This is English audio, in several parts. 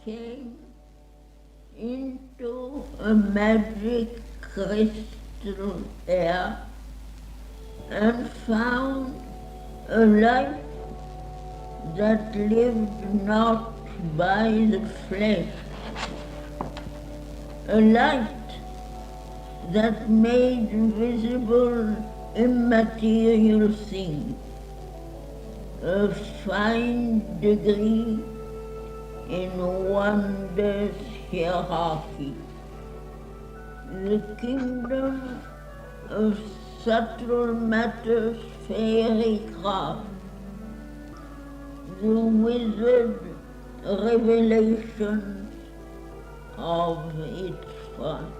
came into a magic crystal air and found a light that lived not by the flesh, a light that made visible immaterial things, a fine degree in wondrous hierarchy. The kingdom of subtle matter's fairy craft, the wizard revelations of its front.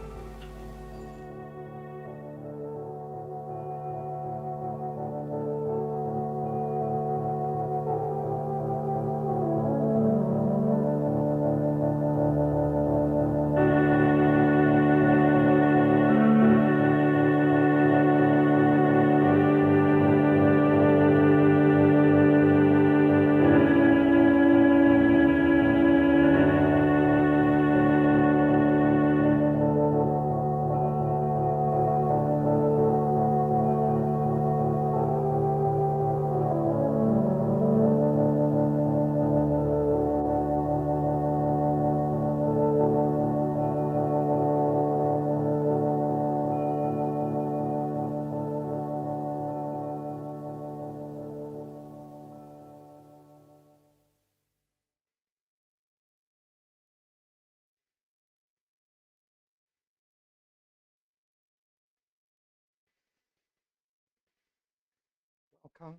Welcome.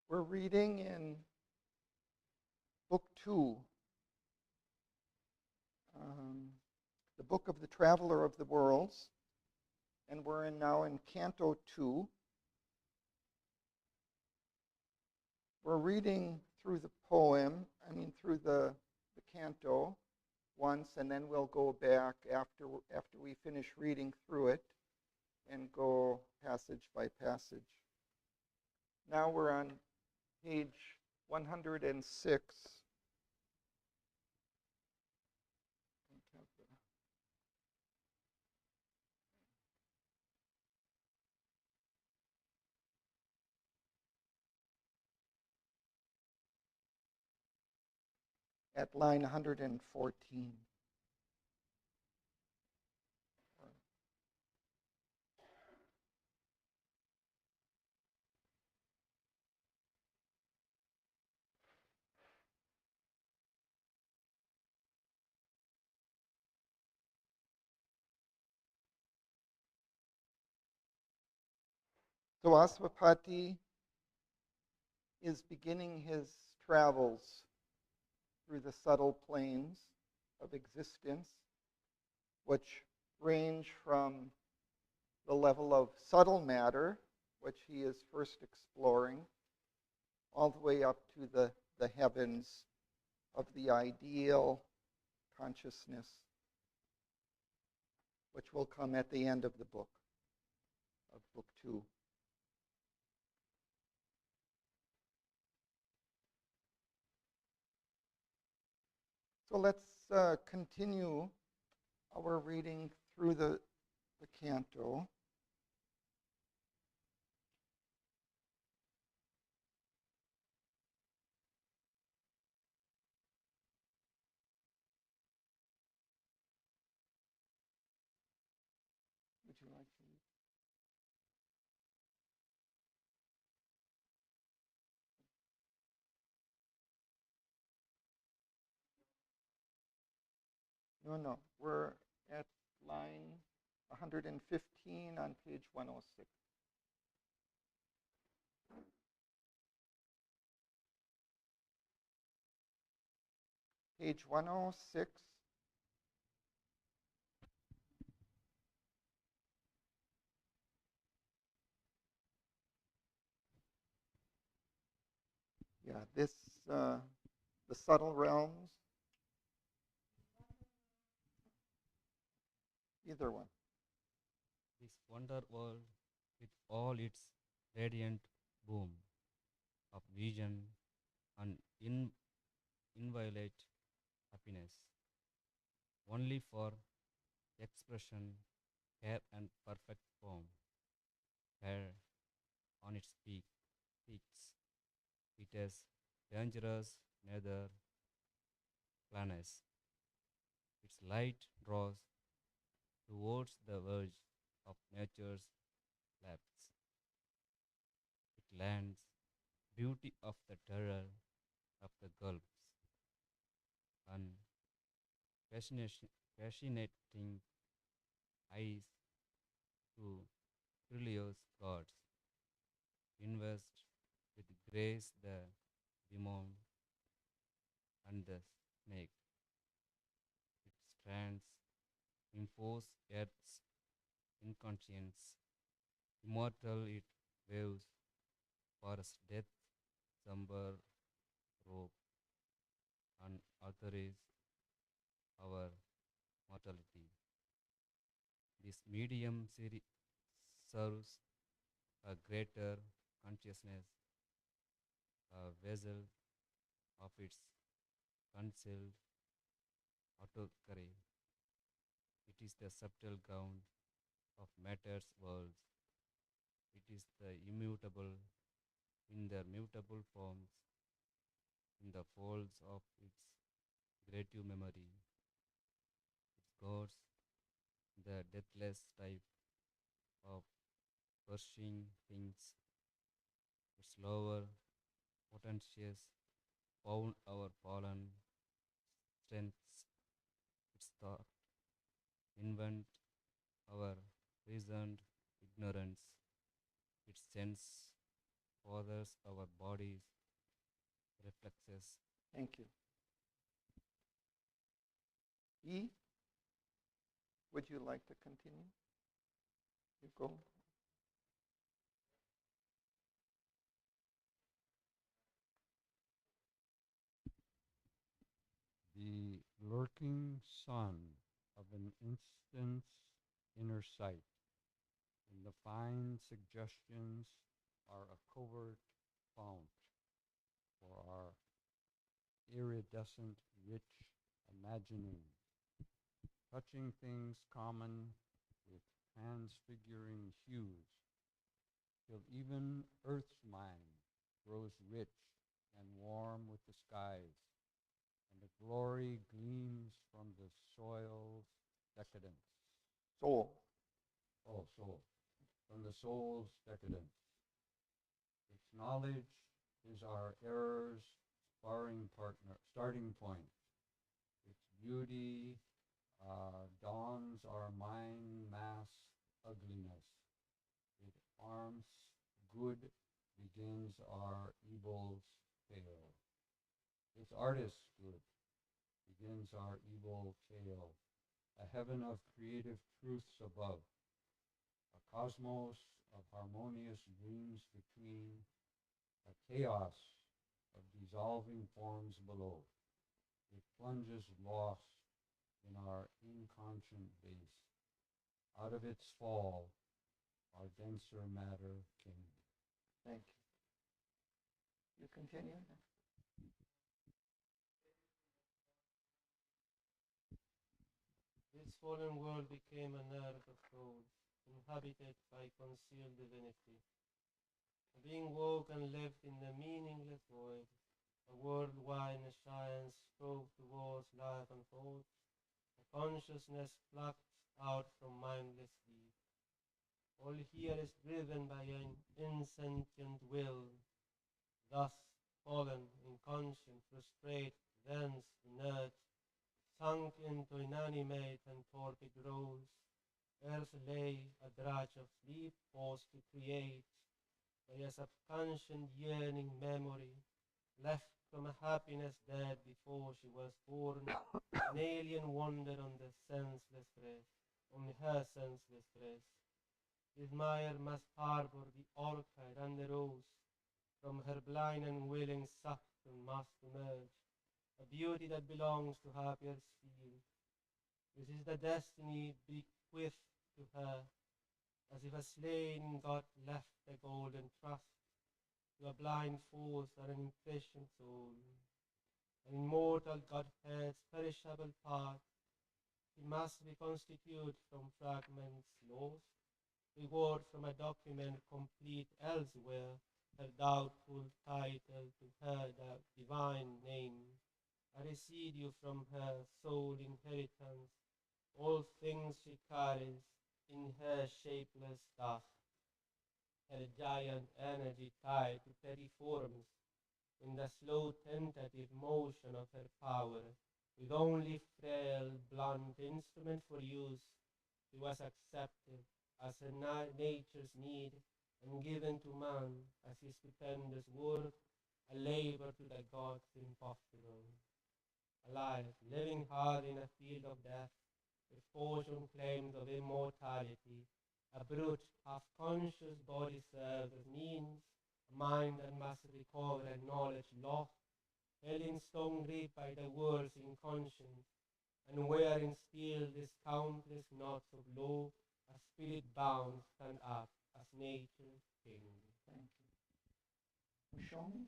We're reading in Book 2, the Book of the Traveler of the Worlds, and we're now in Canto 2. We're reading through the through the canto once, and then we'll go back after we finish reading through it and go passage by passage. Now we're on page 106. At line 114. So Aswapati is beginning his travels through the subtle planes of existence, which range from the level of subtle matter, which he is first exploring, all the way up to the heavens of the ideal consciousness, which will come at the end of the book, of Book 2. So let's continue our reading through the canto. Would you like to read? No. We're at line 115 on page 106. Page 106. Yeah, this, the subtle realms. Either one. This wonder world with all its radiant boom of vision and inviolate happiness, only for expression, hair and perfect form, hair on its peaks. It is dangerous nether planets. Its light draws towards the verge of nature's lapse. It lands beauty of the terror of the gulfs, and fascinating eyes to perilous gods, invest with grace the demon and the snake. Its strands enforce earth's inconscience. Immortal it waves forest death, somber robe, and authorize our mortality. This medium serves a greater consciousness, a vessel of its concealed autocray. It is the subtle ground of matter's worlds. It is the immutable in their mutable forms, in the folds of its creative memory. Its gods, the deathless type of pursuing things, its lower potentious found our fallen strengths, its thought, invent our reasoned ignorance, its sense fathers our bodies, reflexes. Thank you. E, would you like to continue? You go. The lurking sun of an instant's inner sight, and the fine suggestions are a covert fount for our iridescent, rich imagining, touching things common with transfiguring hues, till even earth's mind grows rich and warm with the skies, and the glory gleams from the soil's decadence. Soul. Oh, soul. From the soul's decadence. Its knowledge is our error's starting point. Its beauty dawns our mind mass ugliness. It arms good, begins our evil's tale. Its artist good, begins our evil tale. A heaven of creative truths above, a cosmos of harmonious dreams between, a chaos of dissolving forms below. It plunges lost in our inconscient base. Out of its fall, our denser matter came. Thank you. You continue? This fallen world became an earth of gold, inhabited by concealed divinity. Being woke and lived in the meaningless void, a world wide science strove towards life and thought, a consciousness plucked out from mindless sleep. All here is driven by an insentient will, thus fallen, inconscient, frustrate, thence inert, sunk into inanimate and torpid rose, earth lay a drudge of sleep forced to create, by a subconscient yearning memory, left from a happiness dead before she was born, an alien wonder on the senseless breast, on her senseless breast. This mire must harbor the orchid and the rose, from her blind and willing suction must emerge, a beauty that belongs to happier sphere. This is the destiny bequeathed to her, as if a slain god left a golden trust, to a blind force or an impression soul, an immortal Godhead's perishable part. It must be constituted from fragments lost, reward from a document complete elsewhere, her doubtful title to her divine name, a residue from her sole inheritance, all things she carries in her shapeless stuff, her giant energy tied to petty forms, in the slow tentative motion of her power, with only frail, blunt instrument for use, she was accepted as her nature's need and given to man as his stupendous work, a labor to the gods impossible. Alive, living hard in a field of death, with fortune claims of immortality, a brute, half-conscious body serves as means, a mind that must recover a knowledge lost, held in stone grip by the world's inconscience, and wherein still these countless knots of law, a spirit bound, stand up as nature's king. Thank you. Mushomi?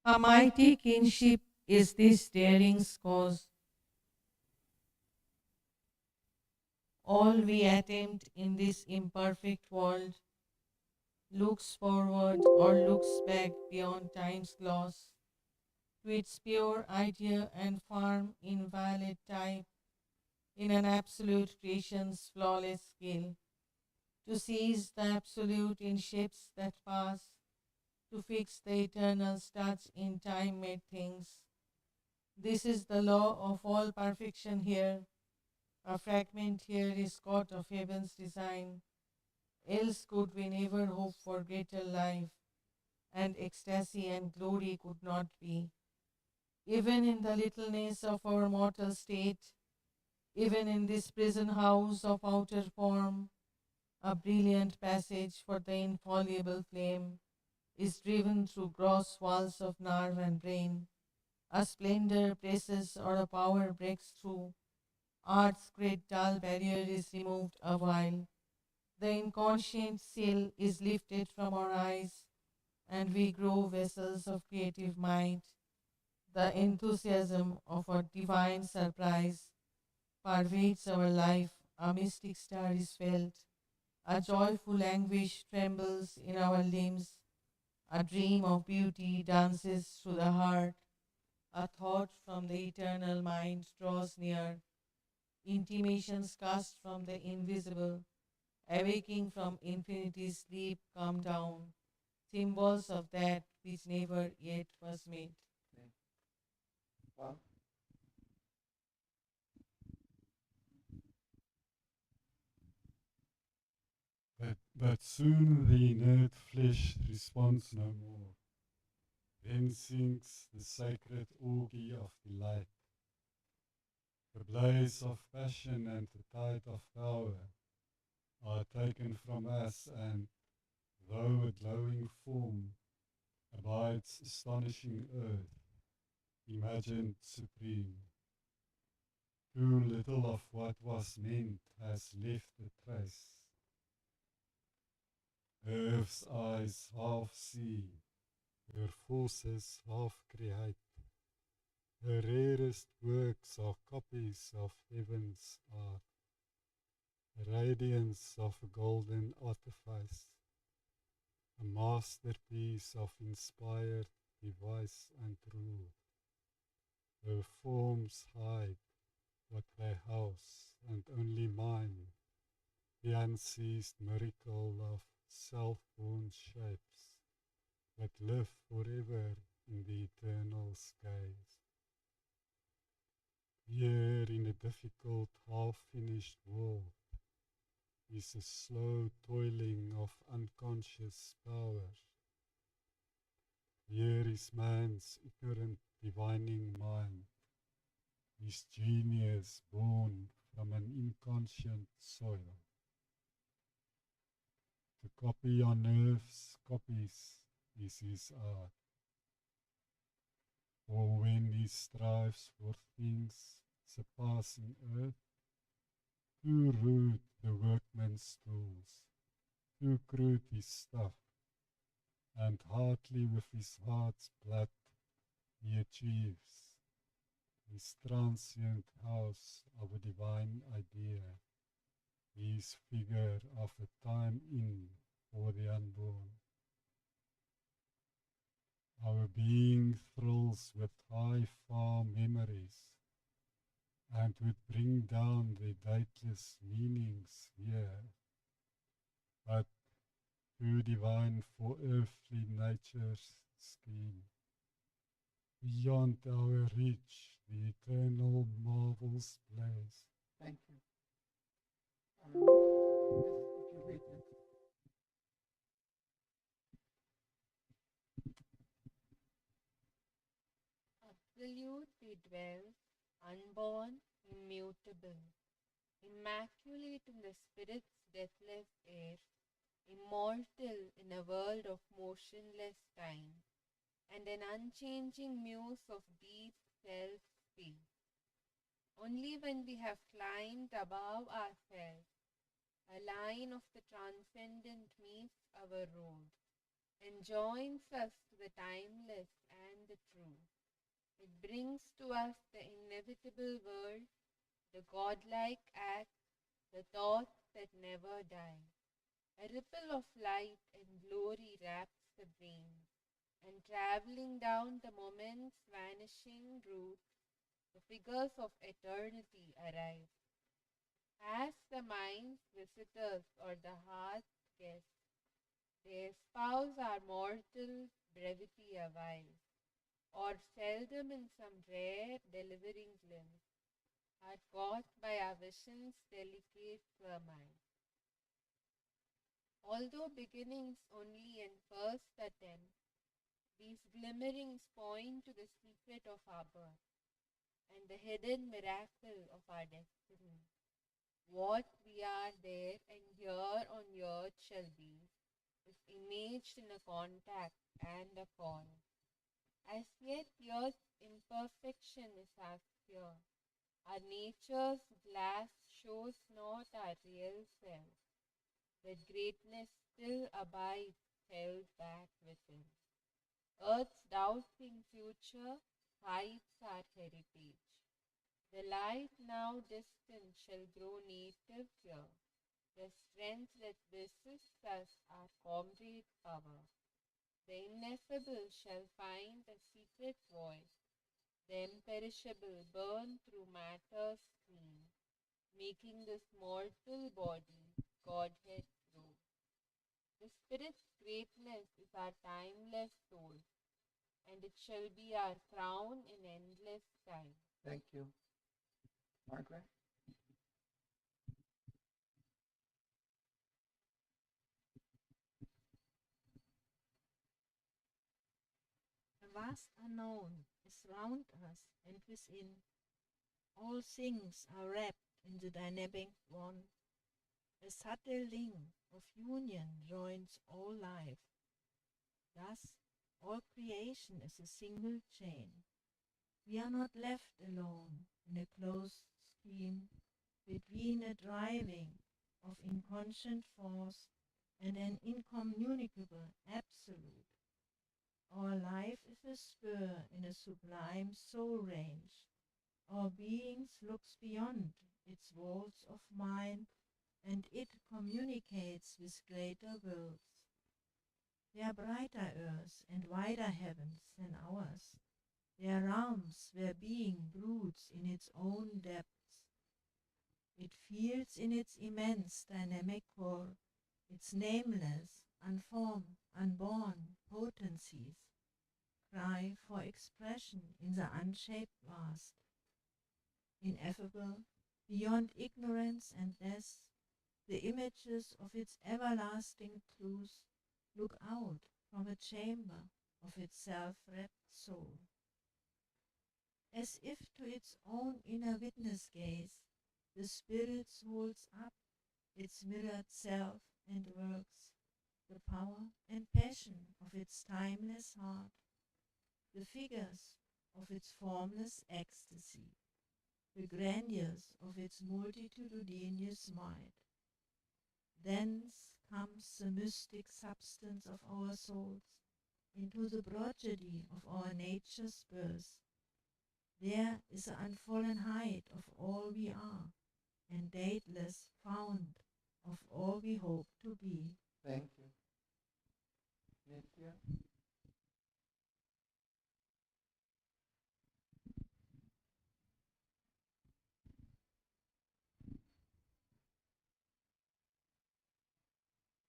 A mighty kinship is this daring's cause. All we attempt in this imperfect world looks forward or looks back beyond time's gloss to its pure idea and firm, inviolate type in an absolute creation's flawless skill, to seize the absolute in shapes that pass, to fix the eternal's touch in time-made things. This is the law of all perfection here. A fragment here is caught of heaven's design, else could we never hope for greater life, and ecstasy and glory could not be. Even in the littleness of our mortal state, even in this prison house of outer form, a brilliant passage for the infallible flame is driven through gross walls of nerve and brain. A splendor presses or a power breaks through. Art's great dull barrier is removed awhile. The inconscient seal is lifted from our eyes, and we grow vessels of creative might. The enthusiasm of our divine surprise pervades our life. A mystic star is felt. A joyful anguish trembles in our limbs. A dream of beauty dances through the heart. A thought from the eternal mind draws near. Intimations cast from the invisible, awaking from infinity's sleep, come down. Symbols of that which never yet was made. Well, But soon the inert flesh responds no more. Then sinks the sacred orgy of delight. The blaze of passion and the tide of power are taken from us, and though a glowing form abides astonishing earth, imagined supreme, too little of what was meant has left a trace. Earth's eyes half see, her forces half create. Her rarest works are copies of heaven's art, a radiance of a golden artifice, a masterpiece of inspired device and rule. Her forms hide what they house, and only mine, the unceased miracle of self-born shapes that live forever in the eternal skies. Here in a difficult half-finished world is a slow toiling of unconscious power. Here is man's ignorant divining mind, his genius born from an inconscient soil. To copy on earth's copies is his art. For when he strives for things surpassing earth, Who wrote the workman's tools? Who crewed his stuff? And hardly with his heart's blood he achieves his transient house of a divine idea, his figure of a time in for the unborn. Our being thrills with high far memories, and would bring down the dateless meanings here, but too divine for earthly nature's scheme. Beyond our reach, the eternal marvels blaze. Thank you. Yes, would you read this? Absolute he dwells, unborn, immutable, immaculate in the spirit's deathless air, immortal in a world of motionless time, and an unchanging muse of deep self-speech. Only when we have climbed above ourselves, a line of the transcendent meets our road, and joins us to the timeless and the true. It brings to us the inevitable world, the godlike act, the thoughts that never die. A ripple of light and glory wraps the brain, and traveling down the moment's vanishing route, the figures of eternity arrive. As the mind's visitors or the heart's guests, they espouse our mortal brevity awhile, or seldom in some rare delivering glimpse, are caught by our vision's delicate surmise. Although beginnings only in first attempt, these glimmerings point to the secret of our birth and the hidden miracle of our destiny. What we are there and here on earth shall be is imaged in a contact and a call. As yet earth's imperfection is our sphere. Our nature's glass shows not our real self. That greatness still abides held back within. Earth's doubting future hides our heritage. The light now distant shall grow native here. The strength that resists us our comrade power. The ineffable shall find a secret voice. The imperishable burn through matter's stream, making this mortal body Godhead grow. The Spirit's greatness is our timeless soul, and it shall be our crown in endless time. Thank you. Margaret? A vast unknown is round us and within. All things are wrapped in the dynamic one. A subtle link of union joins all life. Thus, all creation is a single chain. We are not left alone in a closed scheme between a driving of inconscient force and an incommunicable absolute. Our life is a spur in a sublime soul range. Our being looks beyond its walls of mind, and it communicates with greater worlds. There are brighter earths and wider heavens than ours. There are realms where being broods in its own depths. It feels in its immense dynamic core, its nameless, unformed, unborn potencies cry for expression in the unshaped vast. Ineffable, beyond ignorance and death, the images of its everlasting truth look out from a chamber of its self-wrapped soul. As if to its own inner witness gaze, the Spirit holds up its mirrored self and works, the power and passion of its timeless heart, the figures of its formless ecstasy. the grandeurs of its multitudinous might. Thence comes the mystic substance of our souls into the prodigy of our nature's birth. There is the unfallen height of all we are, and dateless fount of all we hope to be. Thank you. Nitya?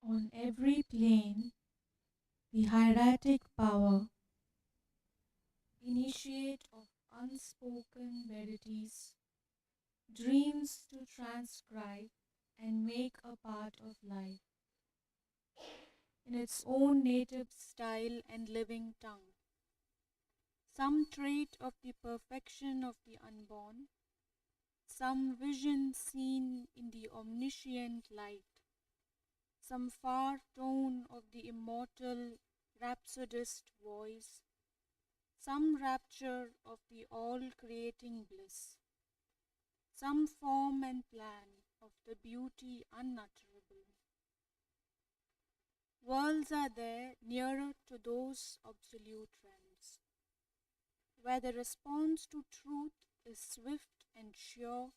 On every plane, the hieratic power, initiate of unspoken verities, dreams to transcribe and make a part of life, in its own native style and living tongue. Some trait of the perfection of the unborn, some vision seen in the omniscient light, some far tone of the immortal rhapsodist voice, some rapture of the all-creating bliss, some form and plan of the beauty unutterable. Worlds are there nearer to those absolute realms, where the response to truth is swift and sure,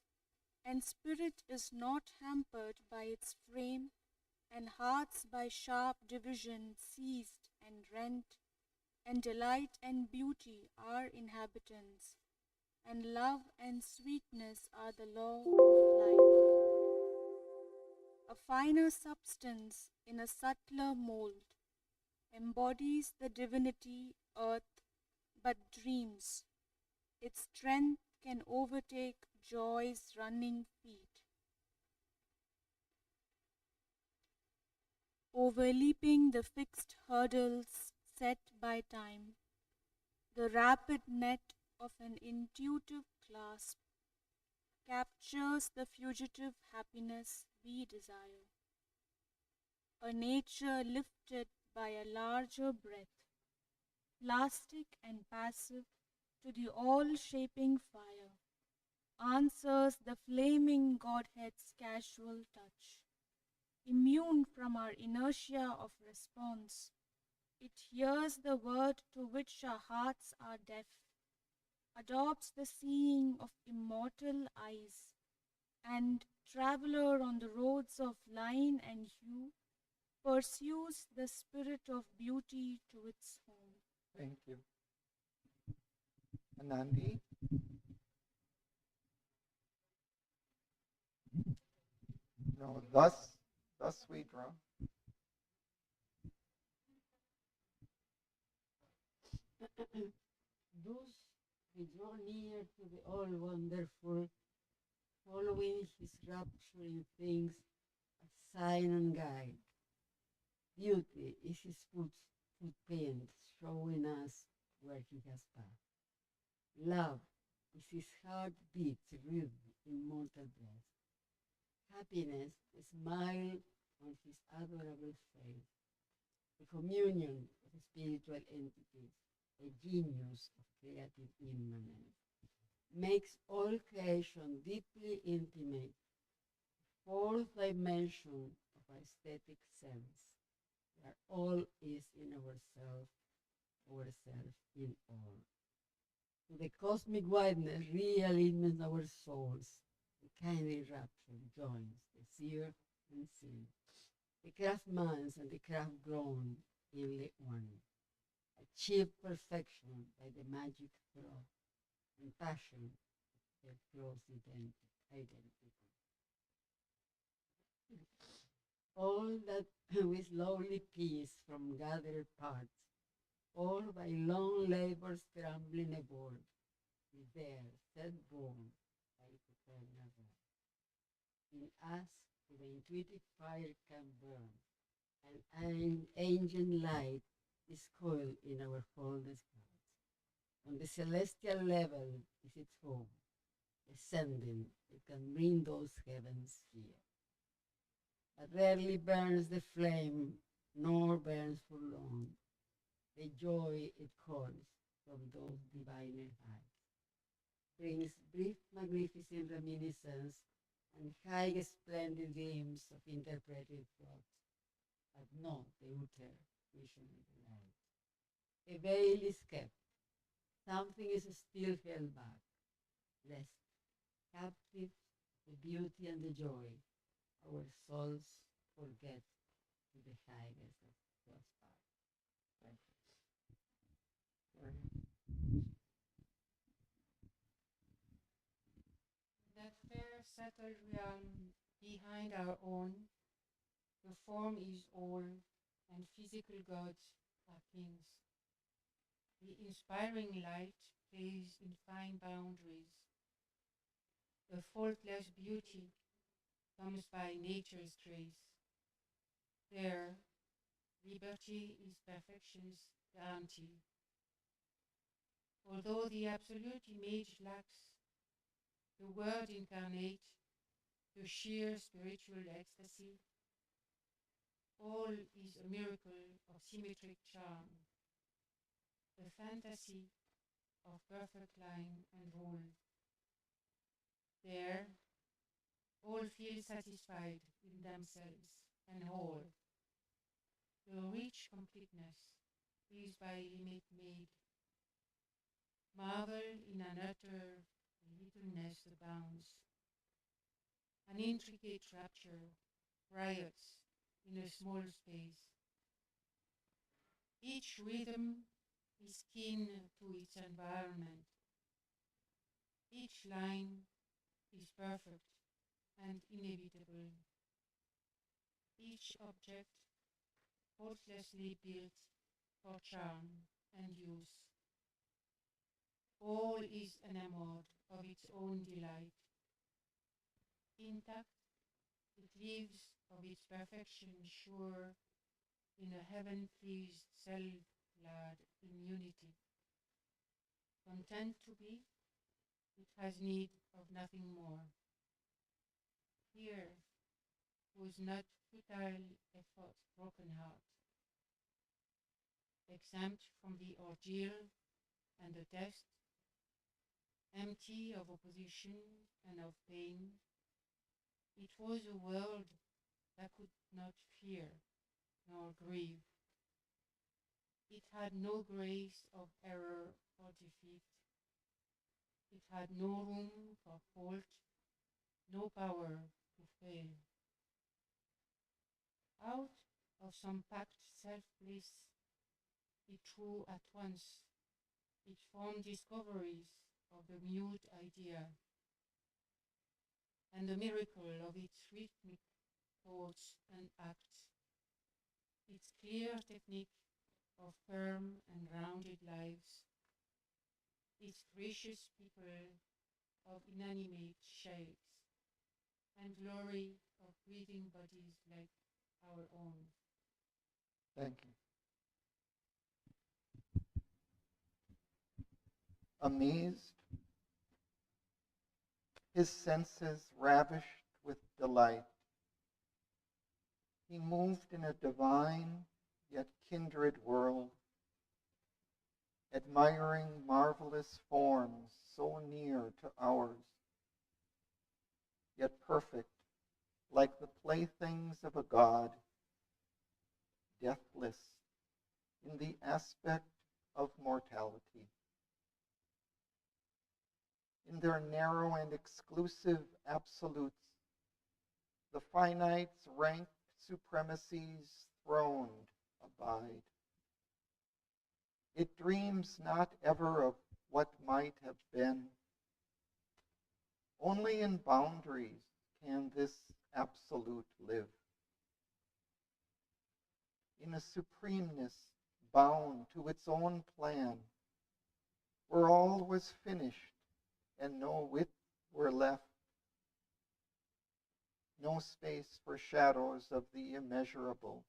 and spirit is not hampered by its frame, and hearts by sharp division seized and rent, and delight and beauty are inhabitants, and love and sweetness are the law of life. A finer substance in a subtler mold embodies the divinity earth but dreams. Its strength can overtake joy's running feet. Overleaping the fixed hurdles set by time, the rapid net of an intuitive clasp captures the fugitive happiness we desire. A nature lifted by a larger breath, plastic and passive to the all-shaping fire, answers the flaming Godhead's casual touch. Immune from our inertia of response, it hears the word to which our hearts are deaf, adopts the seeing of immortal eyes, and, traveler on the roads of line and hue, pursues the spirit of beauty to its home. Thank you. Anandi? No, thus we draw. Thus we draw near to the all-wonderful, following his rapturing things as sign and guide. Beauty is his footprint, showing us where he has passed. Love is his heartbeat rhythm in mortal breast. Happiness, a smile on his adorable face. The communion of spiritual entities, a genius of creative immanence, makes all creation deeply intimate, fourth dimension of aesthetic sense, where all is in ourself in all. To the cosmic wideness really means our souls, the kindly rapture joins the seer and seen, the craftsman's and the craft grown inly one, achieve perfection by the magic throw and passion of their close identity. All that with lowly peace from gathered parts, all by long labor scrambling aboard, is there set born by eternal right. In us, the intuitive fire can burn, and an ancient light is coiled in our fondest hearts. On the celestial level is its home, ascending, it can bring those heavens here. But rarely burns the flame, nor burns for long, the joy it calls from those diviner heights. Brings brief magnificence dance, and high splendid games of interpretive thought, but not the utter vision of the night. A veil is kept, something is still held back, lest, captive, the beauty and the joy, our souls forget to the highest of prosper. Thank you. That fair settled realm behind our own, the form is all, and physical gods are kings. The inspiring light plays in fine boundaries. The faultless beauty comes by nature's grace. There, liberty is perfection's guarantee. Although the absolute image lacks the word incarnate, the sheer spiritual ecstasy, all is a miracle of symmetric charm, the fantasy of perfect line and rule. There, all feel satisfied in themselves and whole. The rich completeness is by limit made. Marvel in an utter littleness abounds. An intricate rapture riots in a small space. Each rhythm is kin to its environment. Each line is perfect and inevitable. Each object faultlessly built for charm and use. All is enamored of its own delight. Intact, it lives of its perfection sure in a heaven-pleased self-glad immunity. Content to be, it has need of nothing more. Here was not futile effort, broken heart. Exempt from the ordeal and the test, empty of opposition and of pain, it was a world that could not fear nor grieve. It had no grace of error or defeat. It had no room for fault, no power to fail. Out of some packed self-bliss, it threw at once. It formed discoveries of the mute idea and the miracle of its rhythmic thoughts and acts, its clear technique of firm and rounded lives, its gracious people of inanimate shells, and glory of breathing bodies like our own. Thank you. Amazed, his senses ravished with delight, he moved in a divine yet kindred world, admiring marvelous forms so near to ours, yet perfect, like the playthings of a god, deathless in the aspect of mortality. In their narrow and exclusive absolutes, the finite's ranked supremacies throned abide. It dreams not ever of what might have been. Only in boundaries can this absolute live. In a supremeness bound to its own plan, where all was finished and no width were left, no space for shadows of the immeasurable,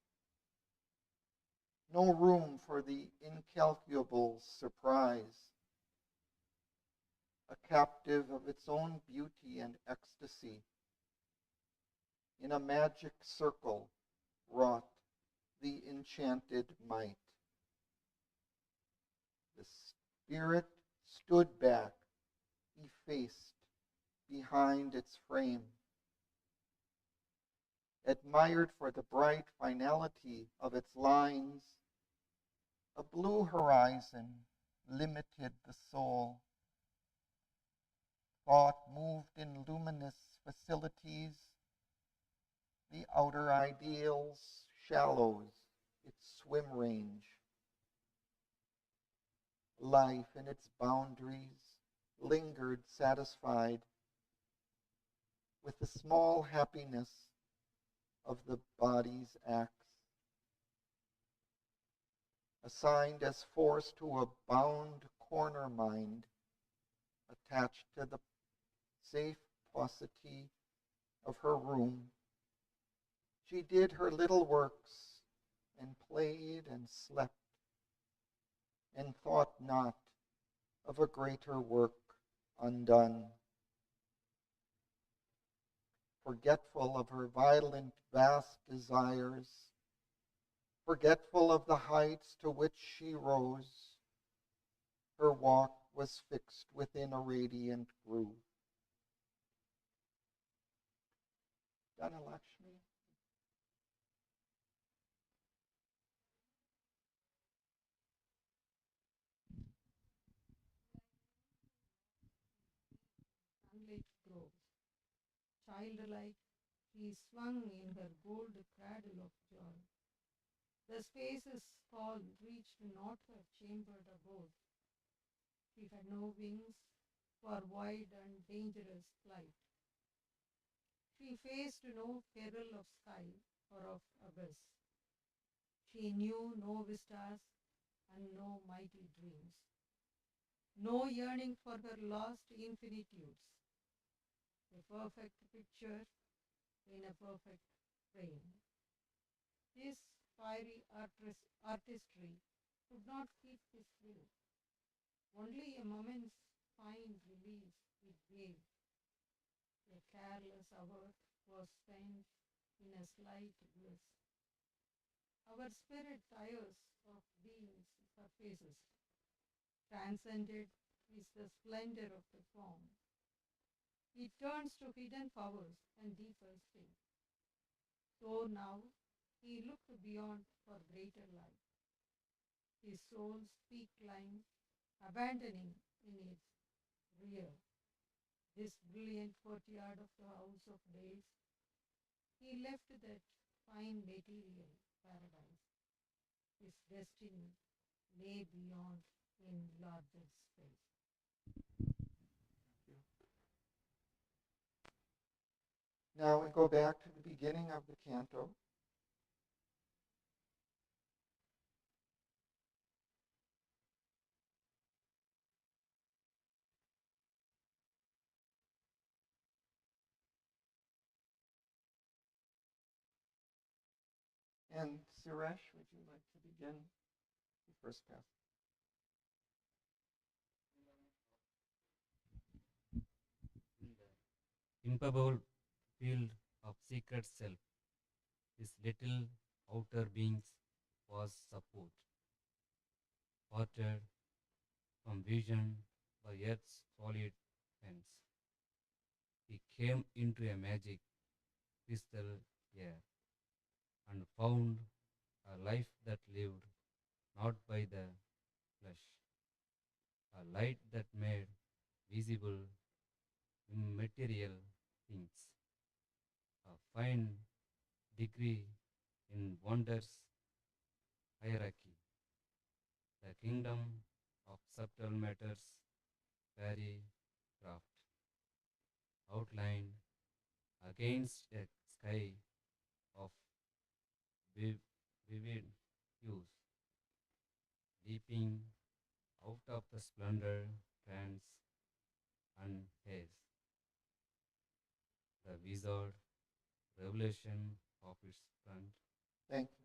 no room for the incalculable surprise, a captive of its own beauty and ecstasy, in a magic circle wrought the enchanted might. The spirit stood back, effaced, behind its frame, admired for the bright finality of its lines. A blue horizon limited the soul. Thought moved in luminous facilities, the outer ideals shallows, its swim range. Life in its boundaries lingered satisfied with the small happiness of the body's acts. Assigned as force to a bound corner mind, attached to the safe paucity of her room, she did her little works and played and slept and thought not of a greater work undone. Forgetful of her violent, vast desires, forgetful of the heights to which she rose, her walk was fixed within a radiant groove. Dhanalakshmi. Sunlit groves. Childlike, she swung in her gold cradle of joy. The spaces call reached not her chambered abode. She had no wings for wide and dangerous flight. She faced no peril of sky or of abyss. She knew no vistas and no mighty dreams, no yearning for her lost infinitudes. A perfect picture in a perfect frame. This fiery artistry could not keep his will. Only a moment's fine release it gave. A careless hour was spent in a slight bliss. Our spirit tires of being's surfaces. Transcended is the splendor of the form. It turns to hidden powers and deeper still. So now he looked beyond for greater light. His soul's peak climbed, abandoning in its rear this brilliant courtyard of the house of days. He left that fine material paradise. His destiny lay beyond in larger space. Now we go back to the beginning of the canto. And Suresh, would you like to begin the first passage? In the impalpable field of secret self, this little outer beings was support, parted from vision by earth's solid fence. He came into a magic crystal air and found a life that lived not by the flesh, a light that made visible immaterial things, a fine degree in wonders hierarchy, the kingdom of subtle matters, fairy craft, outlined against a sky of vivid hues, leaping out of the splendor, trance, and haze. The wizard revelation of its front. Thank you.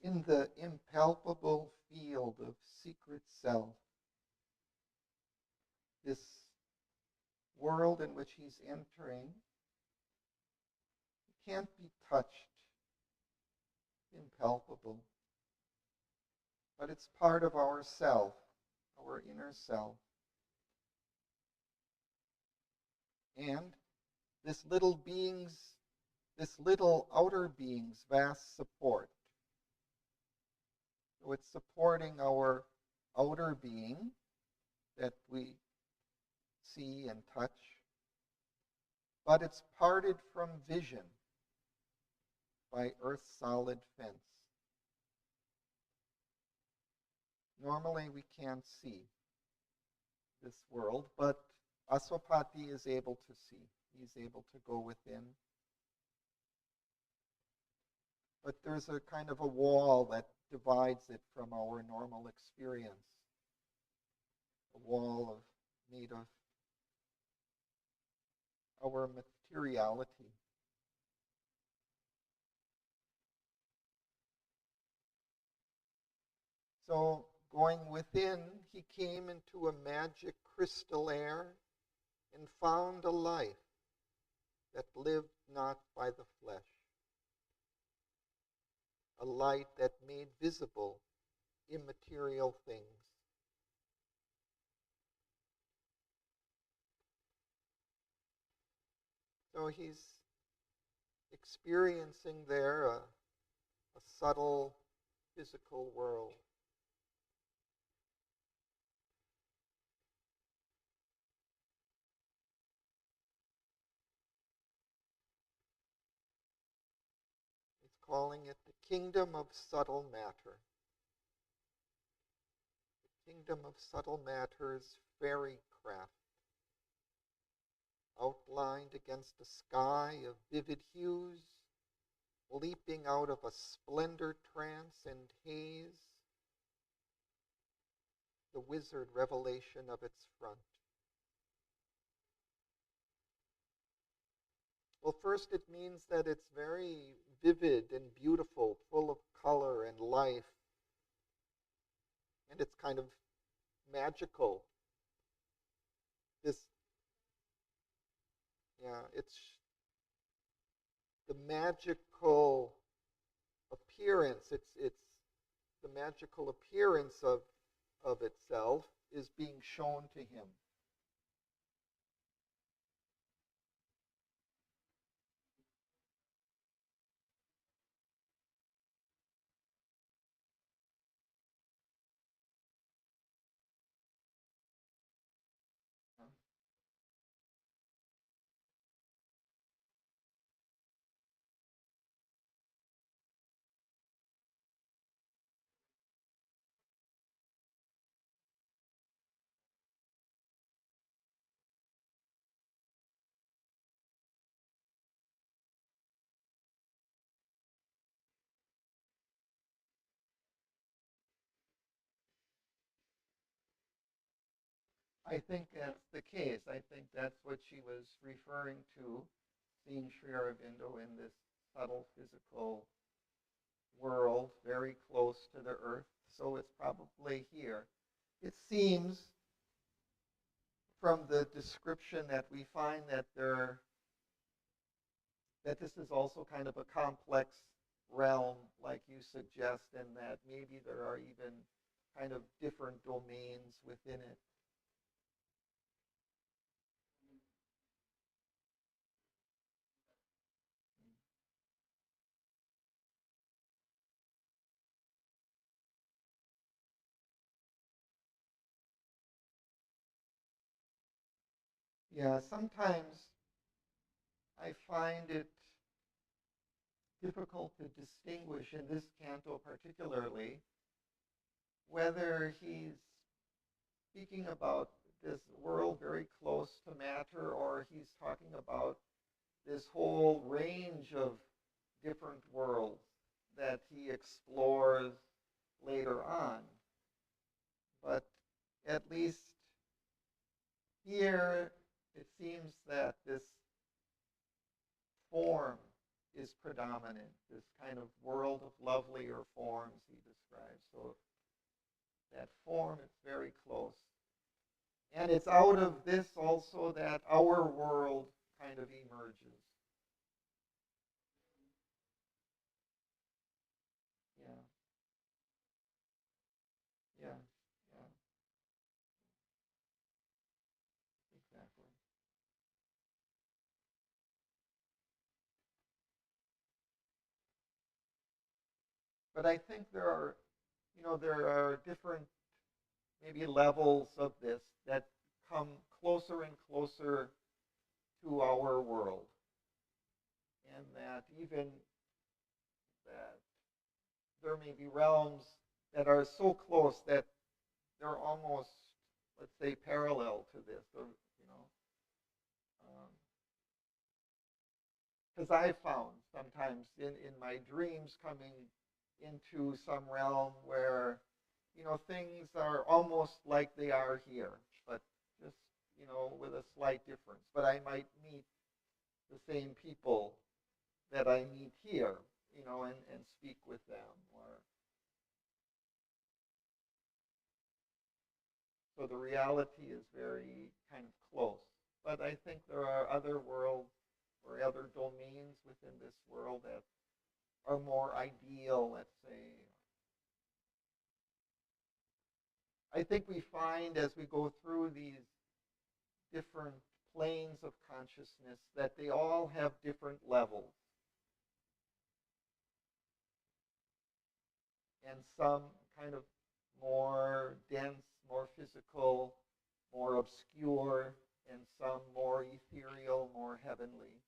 in the impalpable field of secret self, this world in which he's entering can't be touched, impalpable, but it's part of our self, our inner self. And this little outer being's vast support. So it's supporting our outer being that we see and touch, but it's parted from vision by Earth's solid fence. Normally we can't see this world, but Aswapati is able to see. He's able to go within. But there's a kind of a wall that divides it from our normal experience. A wall made of our materiality. So going within, he came into a magic crystal air and found a life that lived not by the flesh, a light that made visible immaterial things. So he's experiencing there a subtle physical world. Calling it the kingdom of subtle matter. The kingdom of subtle matter's fairy craft, outlined against a sky of vivid hues, leaping out of a splendor trance and haze, the wizard revelation of its front. Well, first it means that it's very vivid and beautiful, full of color and life. And it's kind of magical. It's the magical appearance. It's the magical appearance of itself is being shown to him. I think that's the case. I think that's what she was referring to, seeing Sri Aurobindo in this subtle physical world, very close to the earth. So it's probably here. It seems from the description that we find that this is also kind of a complex realm, like you suggest, and that maybe there are even kind of different domains within it. Yeah, sometimes I find it difficult to distinguish in this canto particularly whether he's speaking about this world very close to matter or he's talking about this whole range of different worlds that he explores later on. But at least here it seems that this form is is predominant, this kind of world of lovelier forms he describes. So that form is very close. And it's out of this also that our world kind of emerges. Yeah. Yeah. Yeah. Exactly. But I think there are different maybe levels of this that come closer and closer to our world. And that even that there may be realms that are so close that they're almost, let's say, parallel to this, or because I found sometimes in my dreams coming into some realm where things are almost like they are here, but just with a slight difference. But I might meet the same people that I meet here, and speak with them, or so the reality is very kind of close. But I think there are other worlds or other domains within this world that are more ideal, let's say. I think we find as we go through these different planes of consciousness that they all have different levels. And some kind of more dense, more physical, more obscure, and some more ethereal, more heavenly.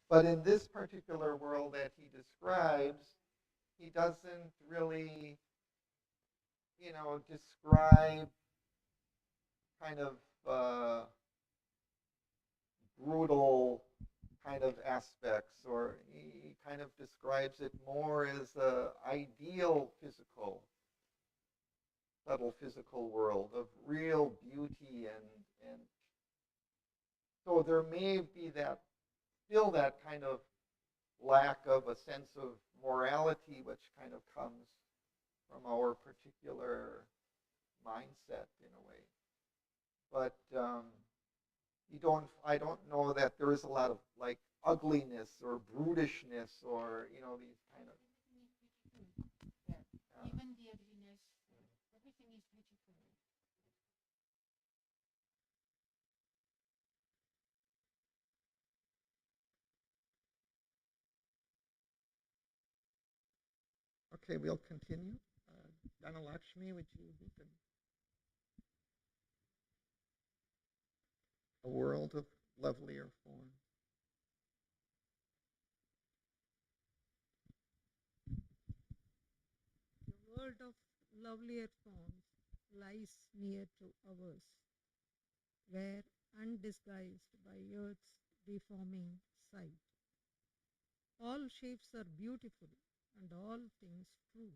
But in this particular world that he describes, he doesn't really, describe kind of brutal kind of aspects, or he kind of describes it more as a ideal physical, subtle physical world of real beauty, and so there may be that still that kind of lack of a sense of morality, which kind of comes from our particular mindset in a way. But I don't know that there is a lot of like ugliness or brutishness or these kind of. Yeah. Even the ugliness, everything is beautiful. Okay, we'll continue. Dana Lakshmi, would you begin? A world of lovelier form. The world of lovelier forms lies near to ours, where undisguised by earth's deforming sight. All shapes are beautiful and all things true.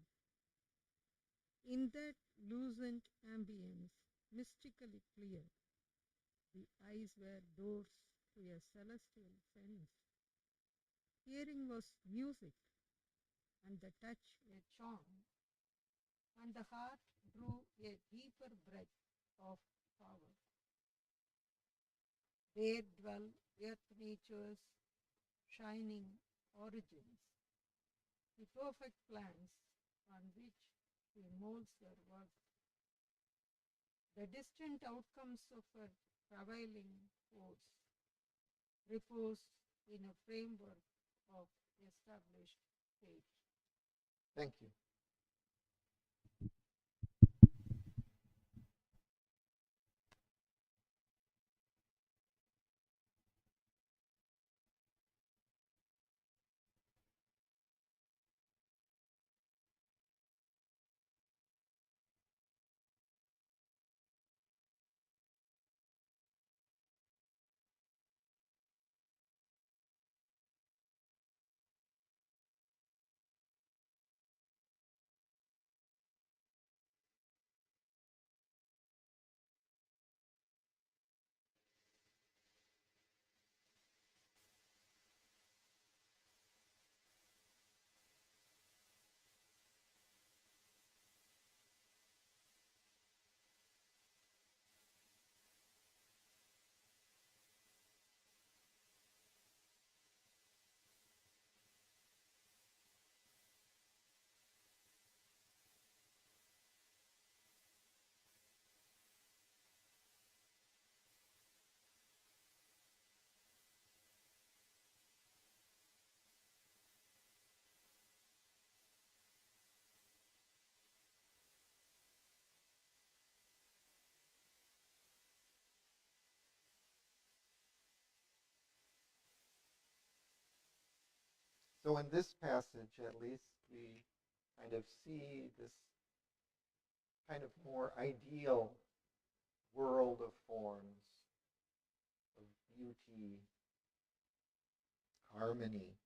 In that lucent ambience, mystically clear, the eyes were doors to a celestial sense. Hearing was music, and the touch a charm, and the heart drew a deeper breath of power. There dwell earth nature's shining origins, the perfect plans on which she molds her work, the distant outcomes of her travailing force, reposed in a framework of established fate. Thank you. So in this passage, at least, we kind of see this kind of more ideal world of forms, of beauty, harmony.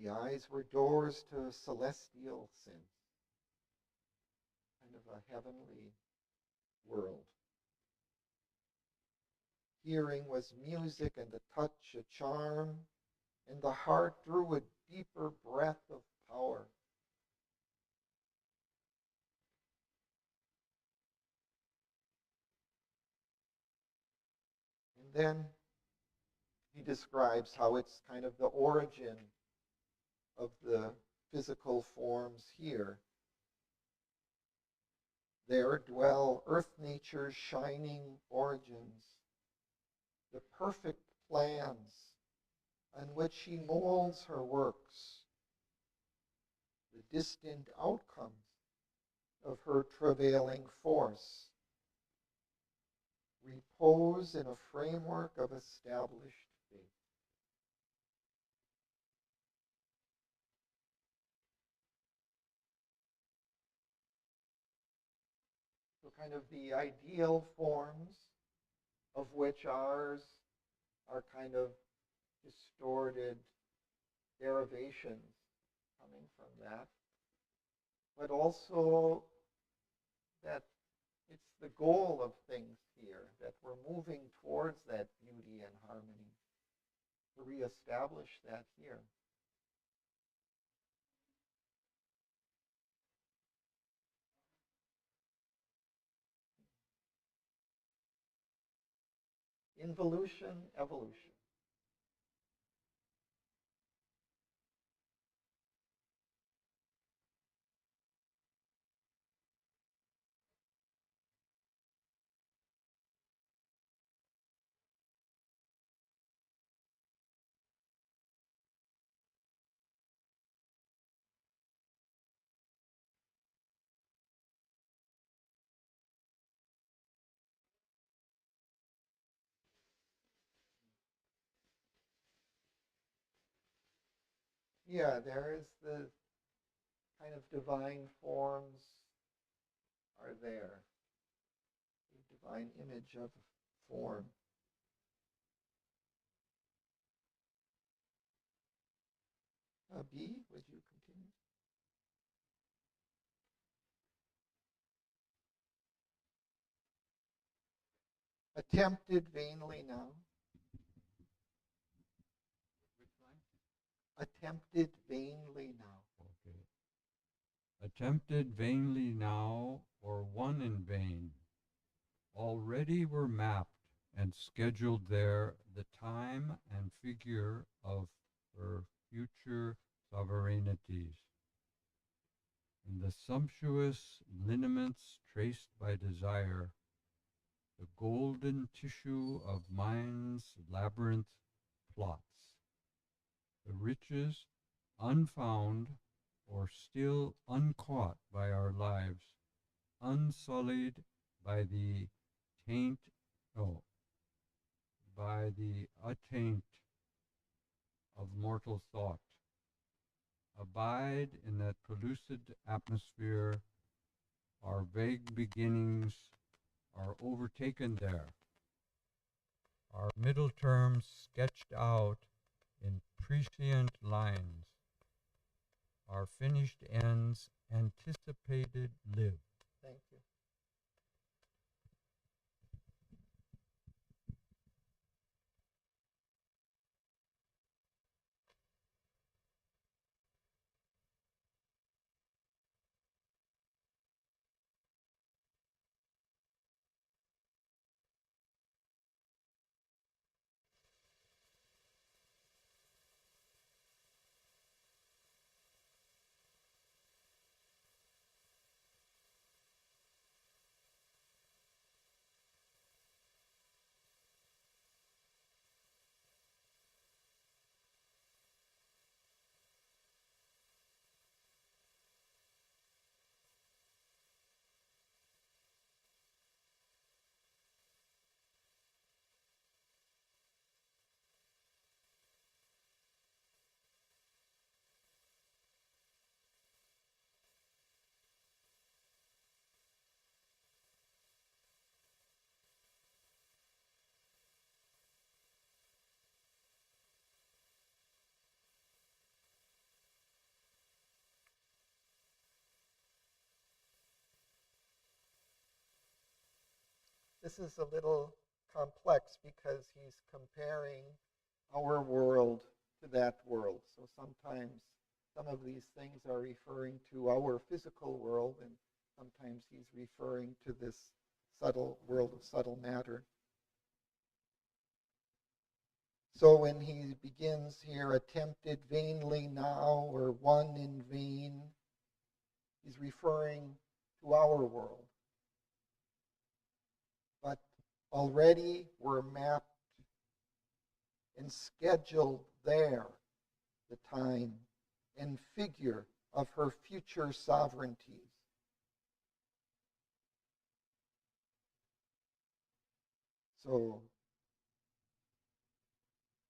The eyes were doors to a celestial sense, kind of a heavenly world. Hearing was music, and the touch a charm, and the heart drew a deeper breath of power. And then he describes how it's kind of the origin of the physical forms here. There dwell earth nature's shining origins, the perfect plans on which she molds her works, the distant outcomes of her travailing force, repose in a framework of established faith. So kind of the ideal forms, of which ours are kind of distorted derivations coming from that, but also that it's the goal of things here, that we're moving towards that beauty and harmony, to reestablish that here. Involution, evolution. Yeah, there is the kind of divine forms are there. The divine image of form. B, would you continue? Attempted vainly now. Which line? Attempted vainly now. Okay. Attempted vainly now, or won in vain. Already were mapped and scheduled there the time and figure of her future sovereignties. In the sumptuous lineaments traced by desire, the golden tissue of mind's labyrinth plots, the riches unfound or still uncaught by our lives, unsullied by the taint, no, by the attaint of mortal thought, abide in that pellucid atmosphere. Our vague beginnings are overtaken there, our middle terms sketched out in prescient lines, our finished ends anticipated live. Thank you. this is a little complex because he's comparing our world to that world. So sometimes some of these things are referring to our physical world, and sometimes he's referring to this subtle world of subtle matter. So when he begins here, attempted vainly now, or won in vain, he's referring to our world. But already we're mapped and scheduled there, the time and figure of her future sovereignties. So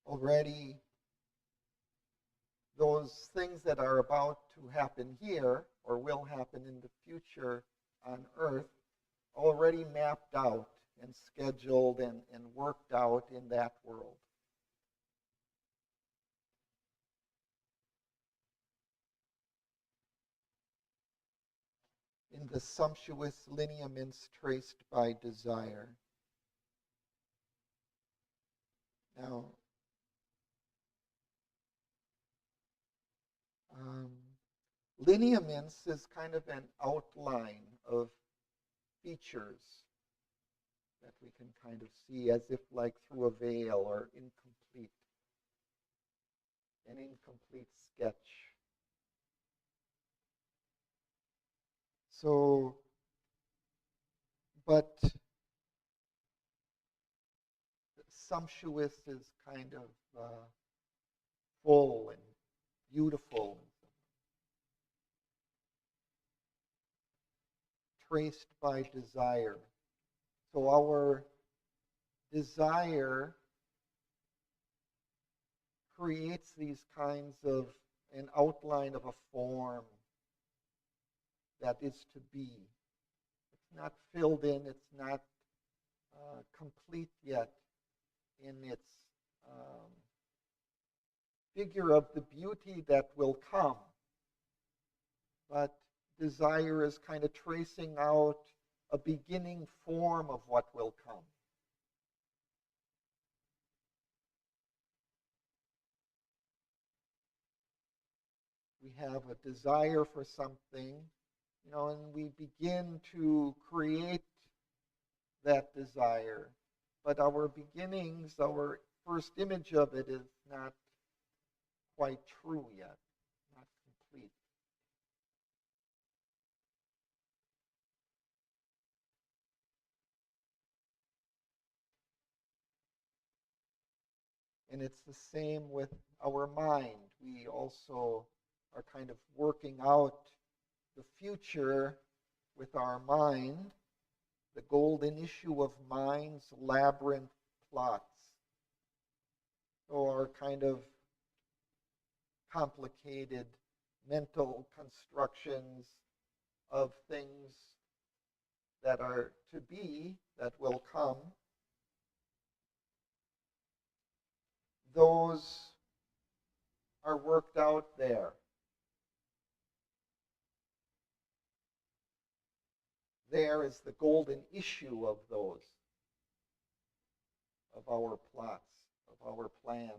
already those things that are about to happen here or will happen in the future on earth already mapped out and scheduled and worked out in that world. In the sumptuous lineaments traced by desire. Now, lineaments is kind of an outline of features that we can kind of see as if like through a veil or an incomplete sketch. So, but sumptuous is kind of full and beautiful, traced by desire. So our desire creates these kinds of an outline of a form that is to be. It's not filled in, it's not complete yet in its figure of the beauty that will come. But desire is kind of tracing out a beginning form of what will come. We have a desire for something, and we begin to create that desire. But our beginnings, our first image of it is not quite true yet, not complete. And it's the same with our mind. We also are kind of working out the future with our mind, the golden issue of mind's labyrinth plots. So our kind of complicated mental constructions of things that are to be, that will come, those are worked out there. There is the golden issue of those, of our plots, of our plans.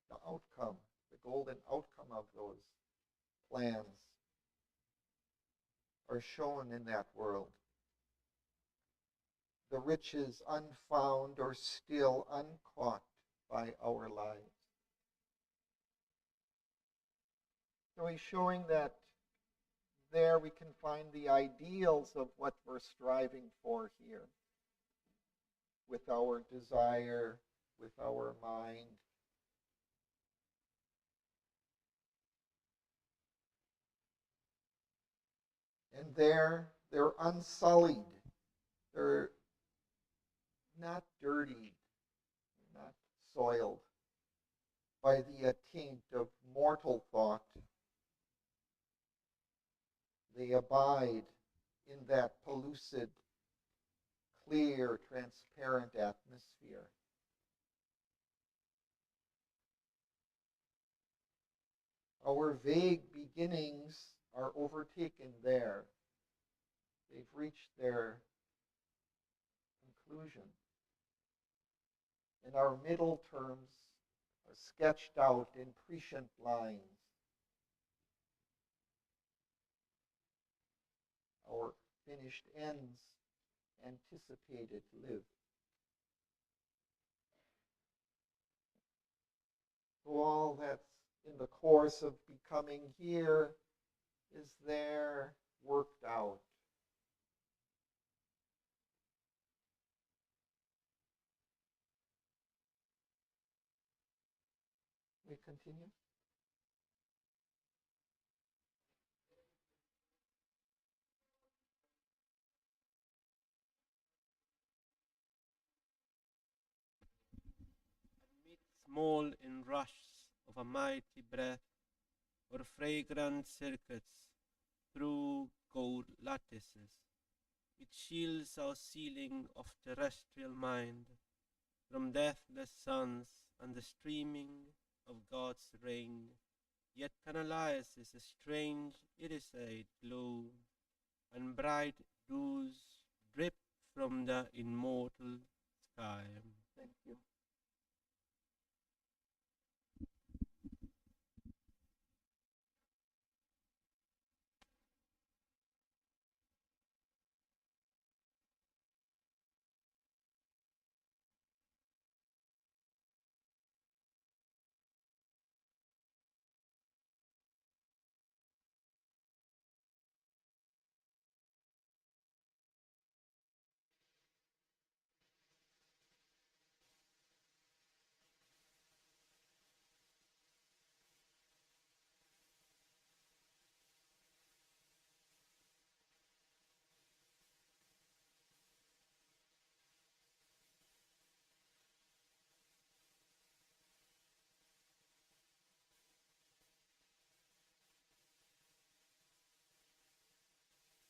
The outcome, the golden outcome of those plans are shown in that world. The riches unfound or still uncaught by our lives. So he's showing that there we can find the ideals of what we're striving for here with our desire, with our mind. And they're unsullied. They're not dirtied, not soiled by the taint of mortal thought. They abide in that pellucid, clear, transparent atmosphere. Our vague beginnings are overtaken there. they've reached their conclusion. And our middle terms are sketched out in prescient lines. Our finished ends anticipated live. So all that's in the course of becoming here is there worked out. We continue. Small inrush of a mighty breath, or fragrant circuits through gold lattices, which shields our ceiling of terrestrial mind from deathless suns and the streaming of God's rain, yet canalizes a strange irisate glow, and bright dews drip from the immortal sky. Thank you.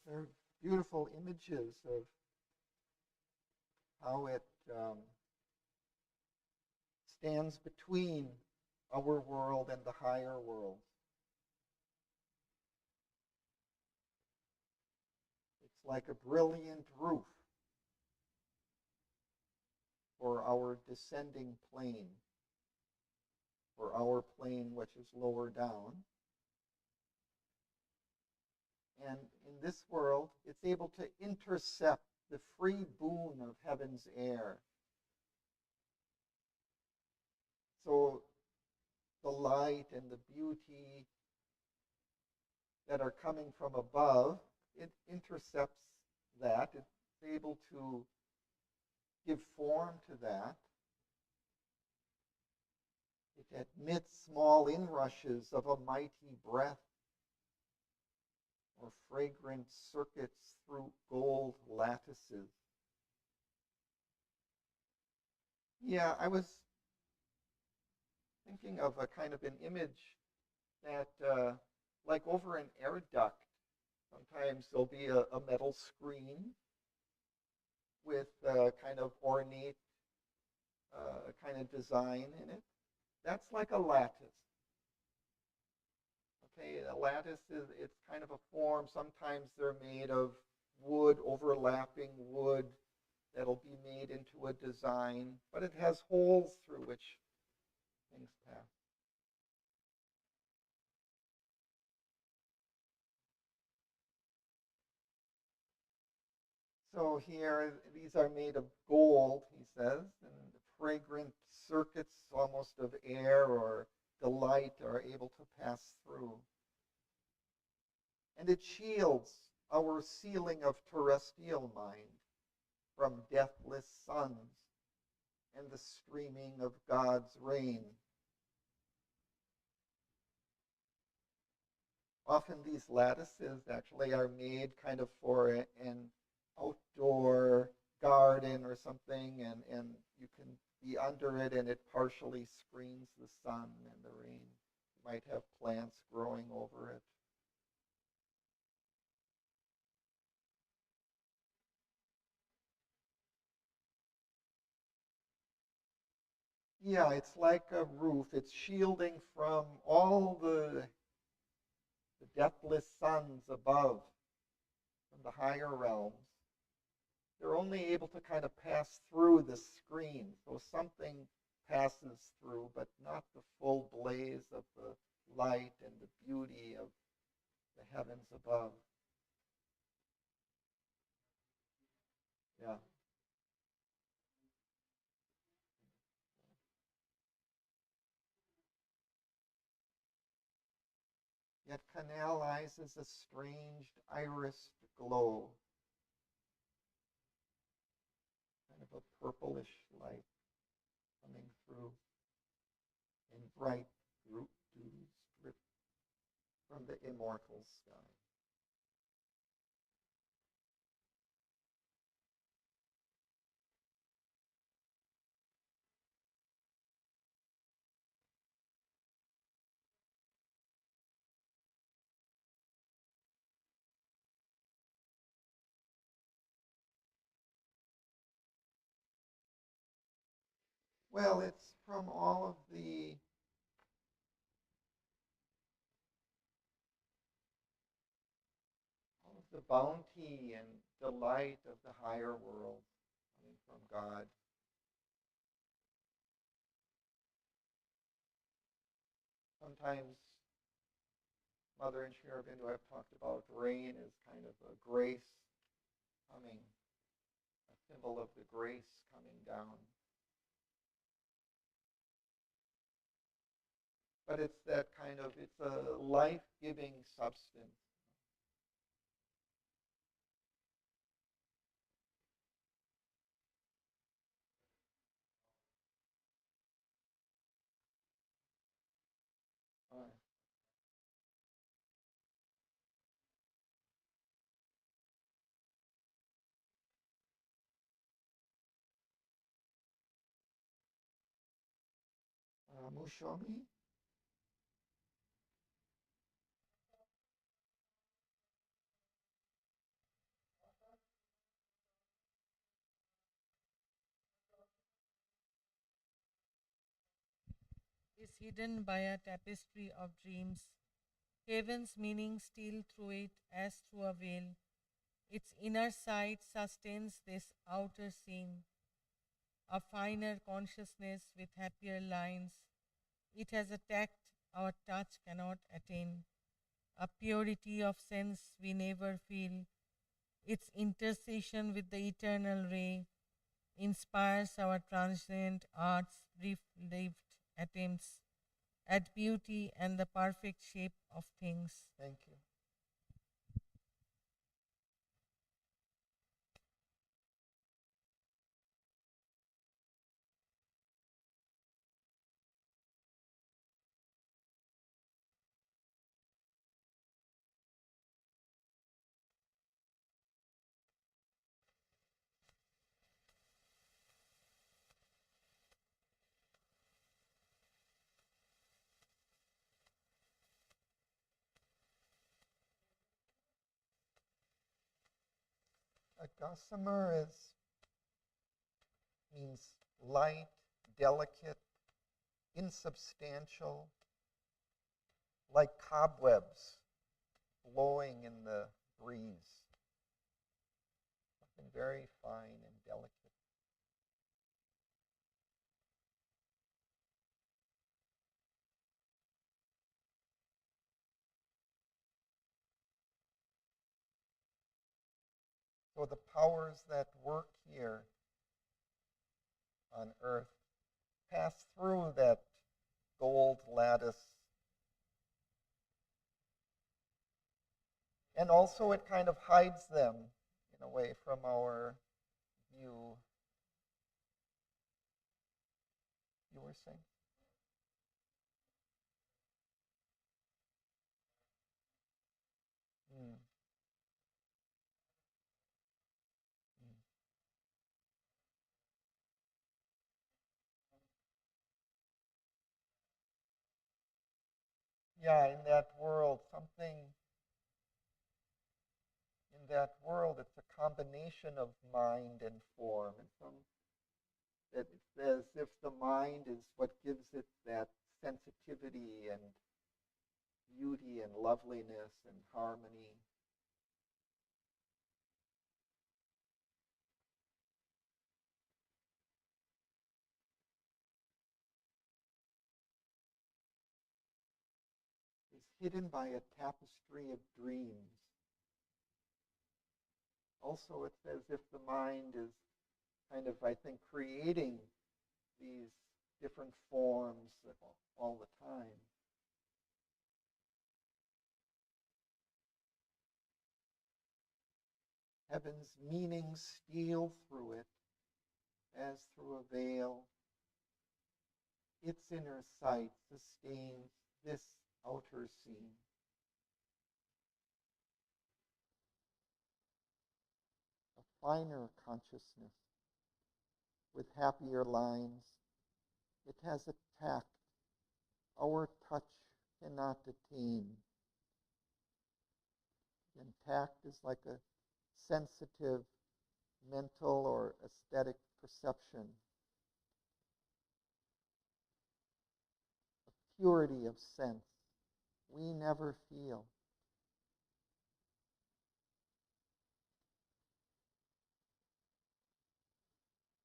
They're beautiful images of how it stands between our world and the higher world. It's like a brilliant roof for our descending plane, for our plane which is lower down. And in this world, it's able to intercept the free boon of heaven's air. So the light and the beauty that are coming from above, it intercepts that. It's able to give form to that. It admits small inrushes of a mighty breath or fragrant circuits through gold lattices. Yeah, I was thinking of a kind of an image that, like over an air duct, sometimes there'll be a metal screen with kind of ornate kind of design in it. That's like a lattice. Okay, a lattice it's kind of a form. Sometimes they're made of wood, overlapping wood that'll be made into a design, but it has holes through which things pass. So here, these are made of gold, he says, and the fragrant circuits almost of air or the light are able to pass through. And it shields our ceiling of terrestrial mind from deathless suns and the streaming of God's rain. Often these lattices actually are made kind of for an outdoor garden or something, and you can be under it and it partially screens the sun and the rain. You might have plants growing over it. Yeah, it's like a roof. It's shielding from all the deathless suns above, from the higher realms, they're only able to kind of pass through the screen. So something passes through, but not the full blaze of the light and the beauty of the heavens above. Yeah. Yet canalizes a strange irised glow, kind of a purplish light coming through in bright dews drip from the immortal sky. Well, it's from all of the bounty and delight of the higher world coming from God. Sometimes Mother and Shri Aurobindo have talked about rain as kind of a grace coming, a symbol of the grace coming down. But it's that kind of, it's a life-giving substance. Mushomi? Is hidden by a tapestry of dreams. Heaven's meaning steals through it as through a veil. Its inner sight sustains this outer scene. A finer consciousness with happier lines. It has a tact our touch cannot attain. A purity of sense we never feel. Its intercession with the eternal ray inspires our transient art's brief-lived attempts at beauty and the perfect shape of things. Thank you. A gossamer means light, delicate, insubstantial, like cobwebs blowing in the breeze. Something very fine and delicate. So the powers that work here on earth pass through that gold lattice. And also it kind of hides them in a way from our view. You were saying? Mm. Mm. Yeah, in that world, in that world, it's a combination of mind and form. It's as if the mind is what gives it that sensitivity and beauty and loveliness and harmony. hidden by a tapestry of dreams. Also, it's as if the mind is kind of, I think, creating these different forms all the time. Heaven's meanings steal through it as through a veil. Its inner sight sustains this outer scene. A finer consciousness with happier lines. It has a tact our touch cannot attain. And tact is like a sensitive mental or aesthetic perception. A purity of sense we never feel.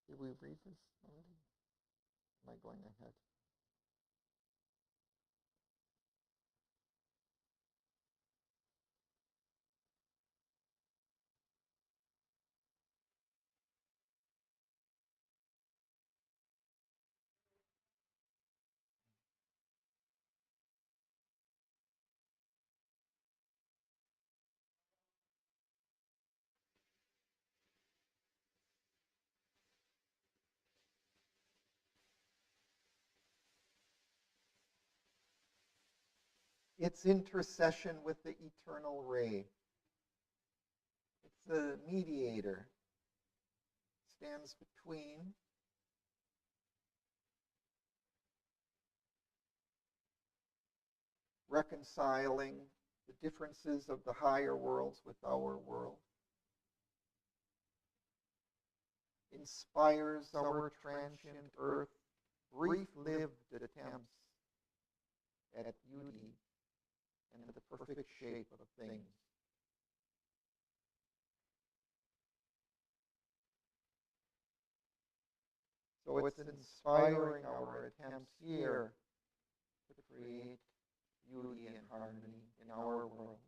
Did we read this already? Am I going ahead? Its intercession with the eternal ray. It's the mediator. Stands between reconciling the differences of the higher worlds with our world. Inspires our transient earth, brief-lived attempts at beauty and the perfect shape of things. So it's inspiring our attempts here to create beauty and harmony in our world.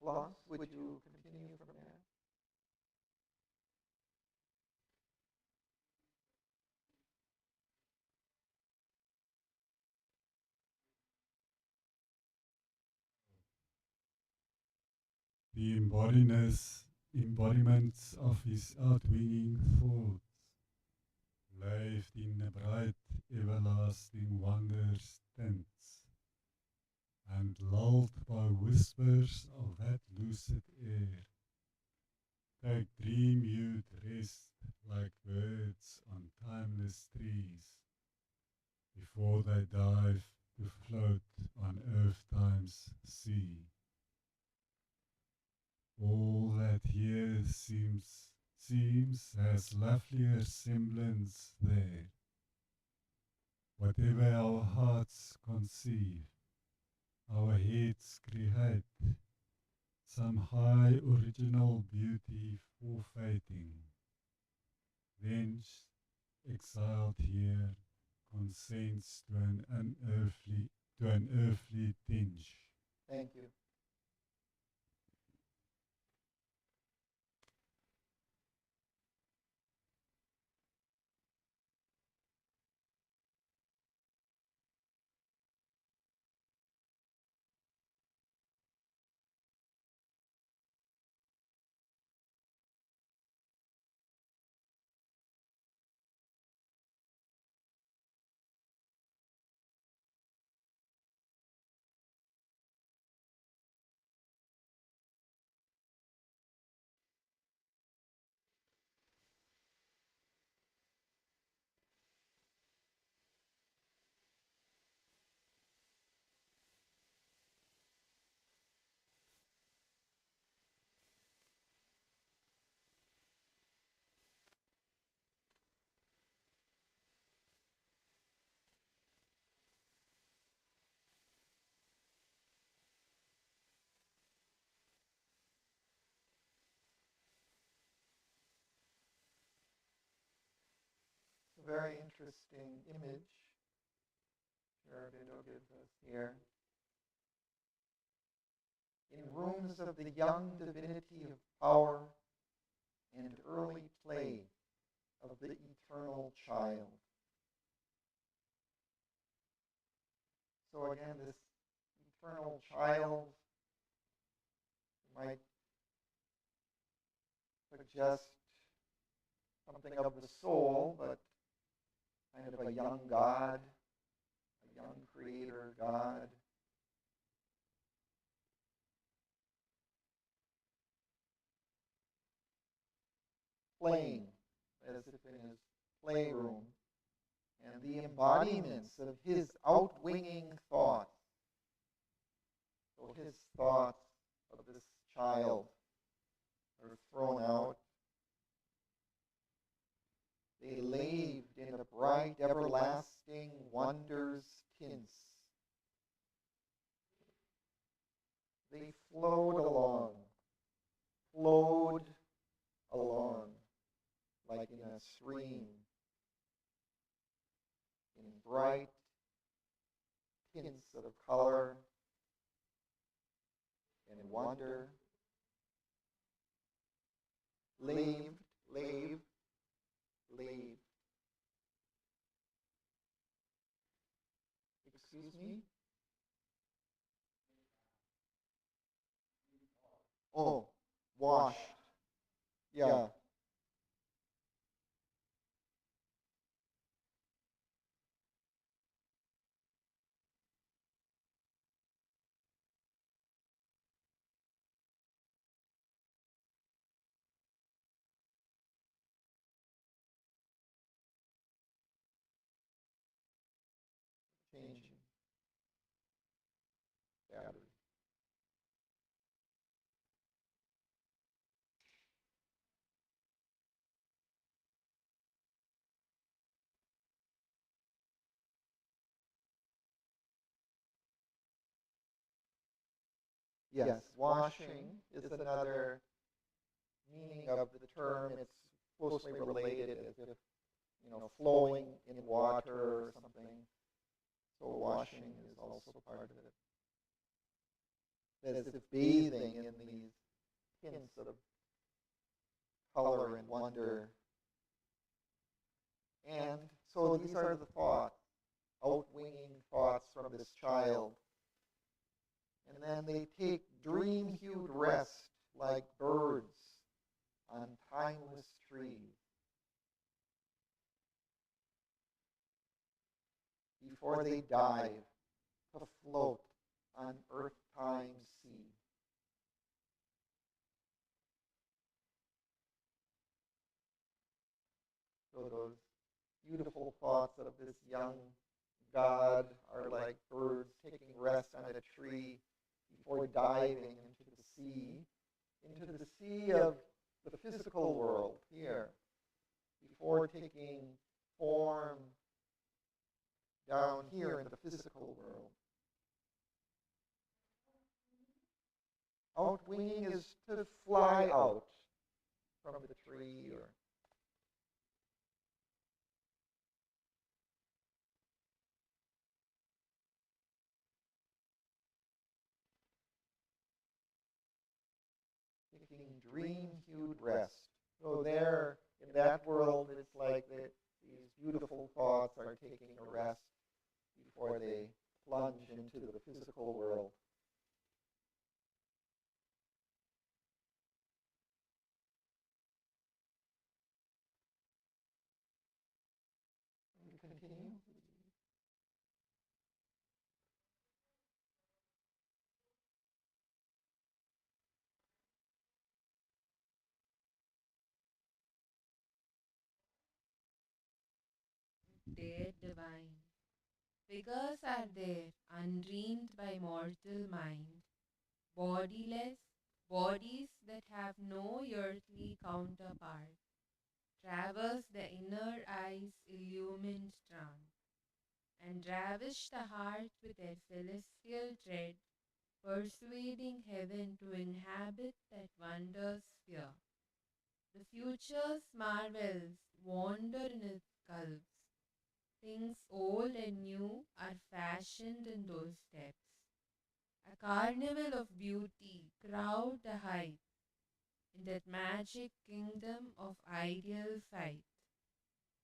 Plus, would you continue from there? The embodiments of his outwinging thoughts, laved in the bright everlasting wonders tents, and lulled by whispers of that lucid air, take dream-hued rest like birds on timeless trees, before they dive to float on earth time's sea. All that here seems has lovelier semblance there. Whatever our hearts conceive, our heads create some high original beauty forfeiting. Thence, exiled here, consents to an earthly tinge. Thank you. a very interesting image Auroville gives us here. In rooms of the young divinity of power and early play of the eternal child. So again, this eternal child might suggest something of the soul, but kind of a young God, a young creator God. Playing as if in his playroom, and the embodiments of his outwinging thoughts. So his thoughts of this child are thrown out. They laved in a bright, everlasting wonder's tints. They flowed along like in a stream, in bright tints of color and wonder. Laved. Excuse me? Oh, washed. Yeah. Changing. Battery. Yes, washing is another meaning of the term. It's closely related as if, flowing in water or something. So washing is also part of it. As if bathing in these hints of color and wonder. And so these are the thoughts, outwinging thoughts from this child. And then they take dream-hued rest like birds on timeless trees. Before they dive to float on earth-time's sea. So those beautiful thoughts of this young God are like birds taking rest on a tree before diving into the sea of the physical world here, before taking form down here in the physical world. Outwinging is to fly out from the tree or taking dream-hued rest. So there, in that world, it's like these beautiful thoughts are taking a rest before they plunge into the physical world. Continue. There divine. Figures are there, undreamed by mortal mind, bodiless, bodies that have no earthly counterpart, traverse the inner eye's illumined trunk, and ravish the heart with their celestial tread, persuading heaven to inhabit that wondrous sphere. The future's marvels wander in its gulfs, Things old and new are fashioned in those steps. A carnival of beauty crowd the height in that magic kingdom of ideal sight.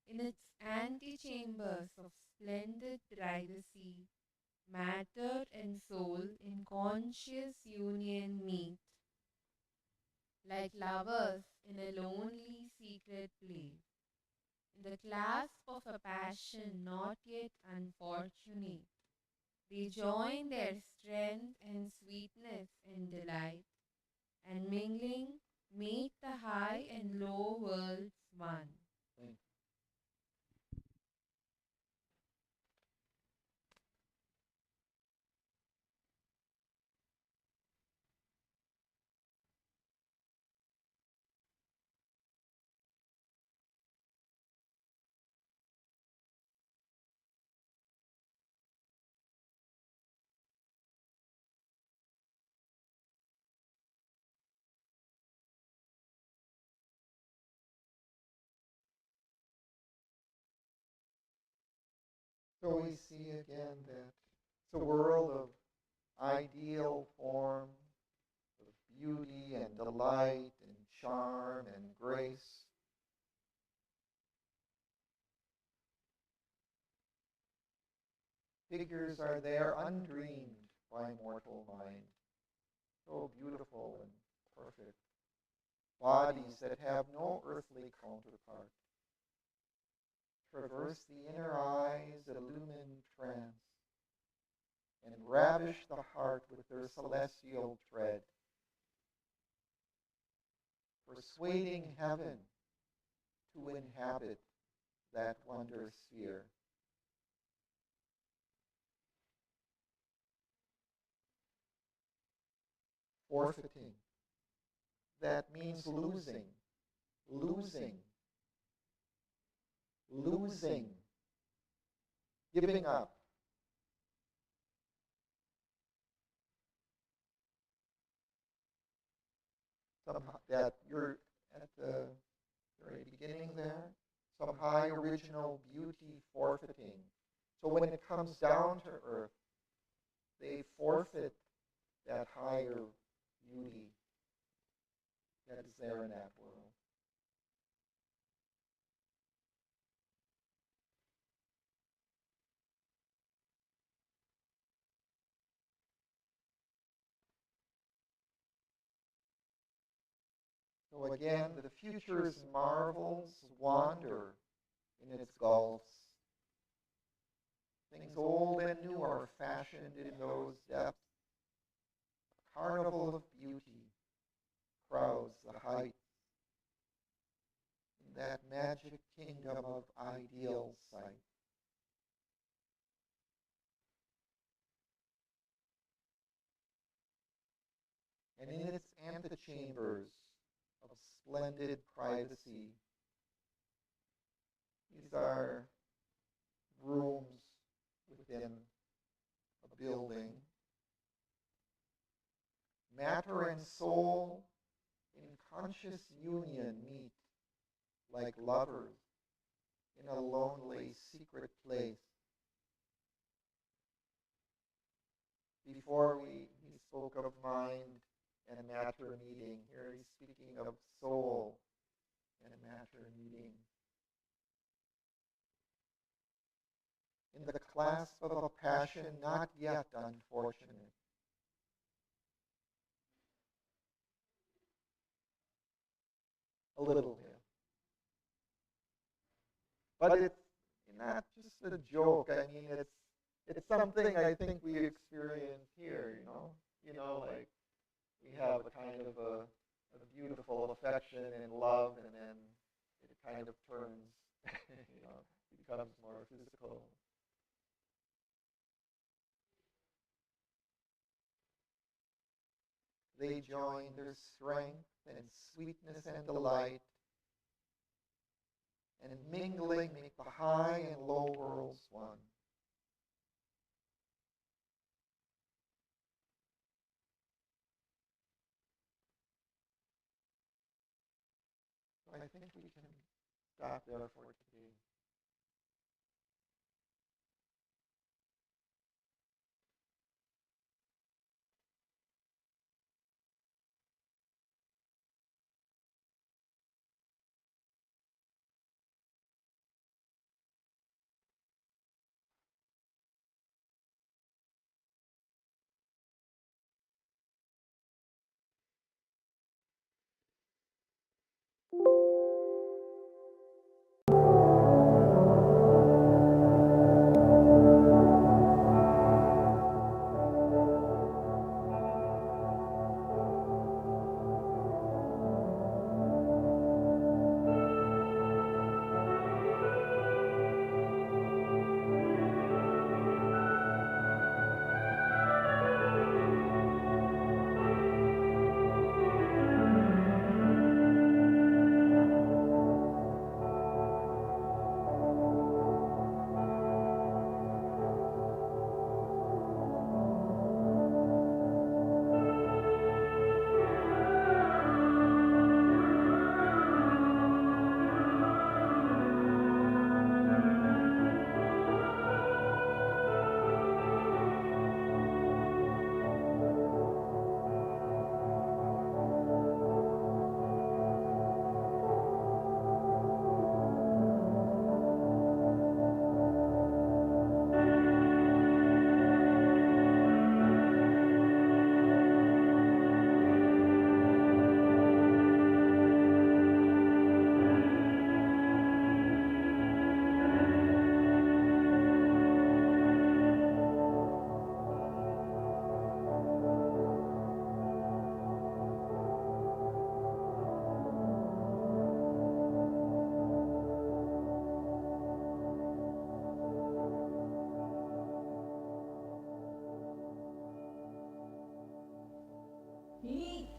In its antechambers of splendid privacy, matter and soul in conscious union meet, like lovers in a lonely secret play, in the clasp of a passion not yet unfortunate. They join their strength and sweetness and delight, and mingling make the high and low worlds one. Thank So we see again that it's a world of ideal form, of beauty and delight and charm and grace. Figures are there undreamed by mortal mind, so beautiful and perfect. Bodies that have no earthly counterpart traverse the inner eye's illumined trance and ravish the heart with their celestial tread, persuading heaven to inhabit that wonder sphere. Forfeiting, that means losing, losing, losing, giving up. Somehow that you're at the very beginning there, some high original beauty forfeiting. So when it comes down to earth, they forfeit that higher beauty that is there in that world. So again, the future's marvels wander in its gulfs. Things old and new are fashioned in those depths. A carnival of beauty crowds the heights in that magic kingdom of ideal sight. And in its antechambers of splendid privacy, these are rooms within a building. Matter and soul in conscious union meet like lovers in a lonely secret place. Before he spoke of mind and matter meeting. Here he's speaking of soul and matter meeting. In the clasp of a passion not yet unfortunate. A little here. But it's not just a joke. I mean, it's something I think we experience here, like we have a kind of a beautiful affection and love, and then it kind of turns, becomes more physical. They join their strength and sweetness and delight, and in mingling make the high and low worlds one. So I think we can stop there for today.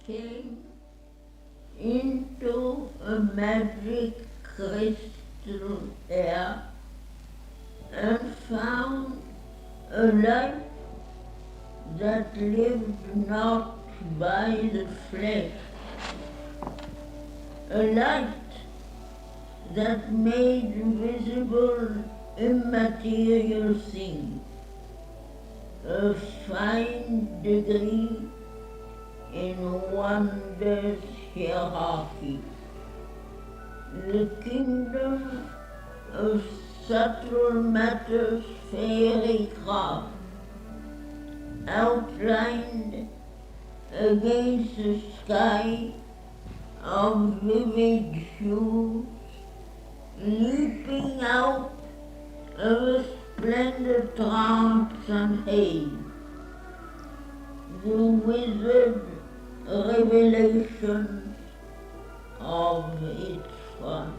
came into a magic crystal air and found a light that lived not by the flesh, a light that made visible immaterial things, a fine degree in wondrous hierarchy, the kingdom of subtle matter's fairy craft, outlined against a sky of vivid hues, leaping out of a splendid trance and haze, the wizard revelations of its front.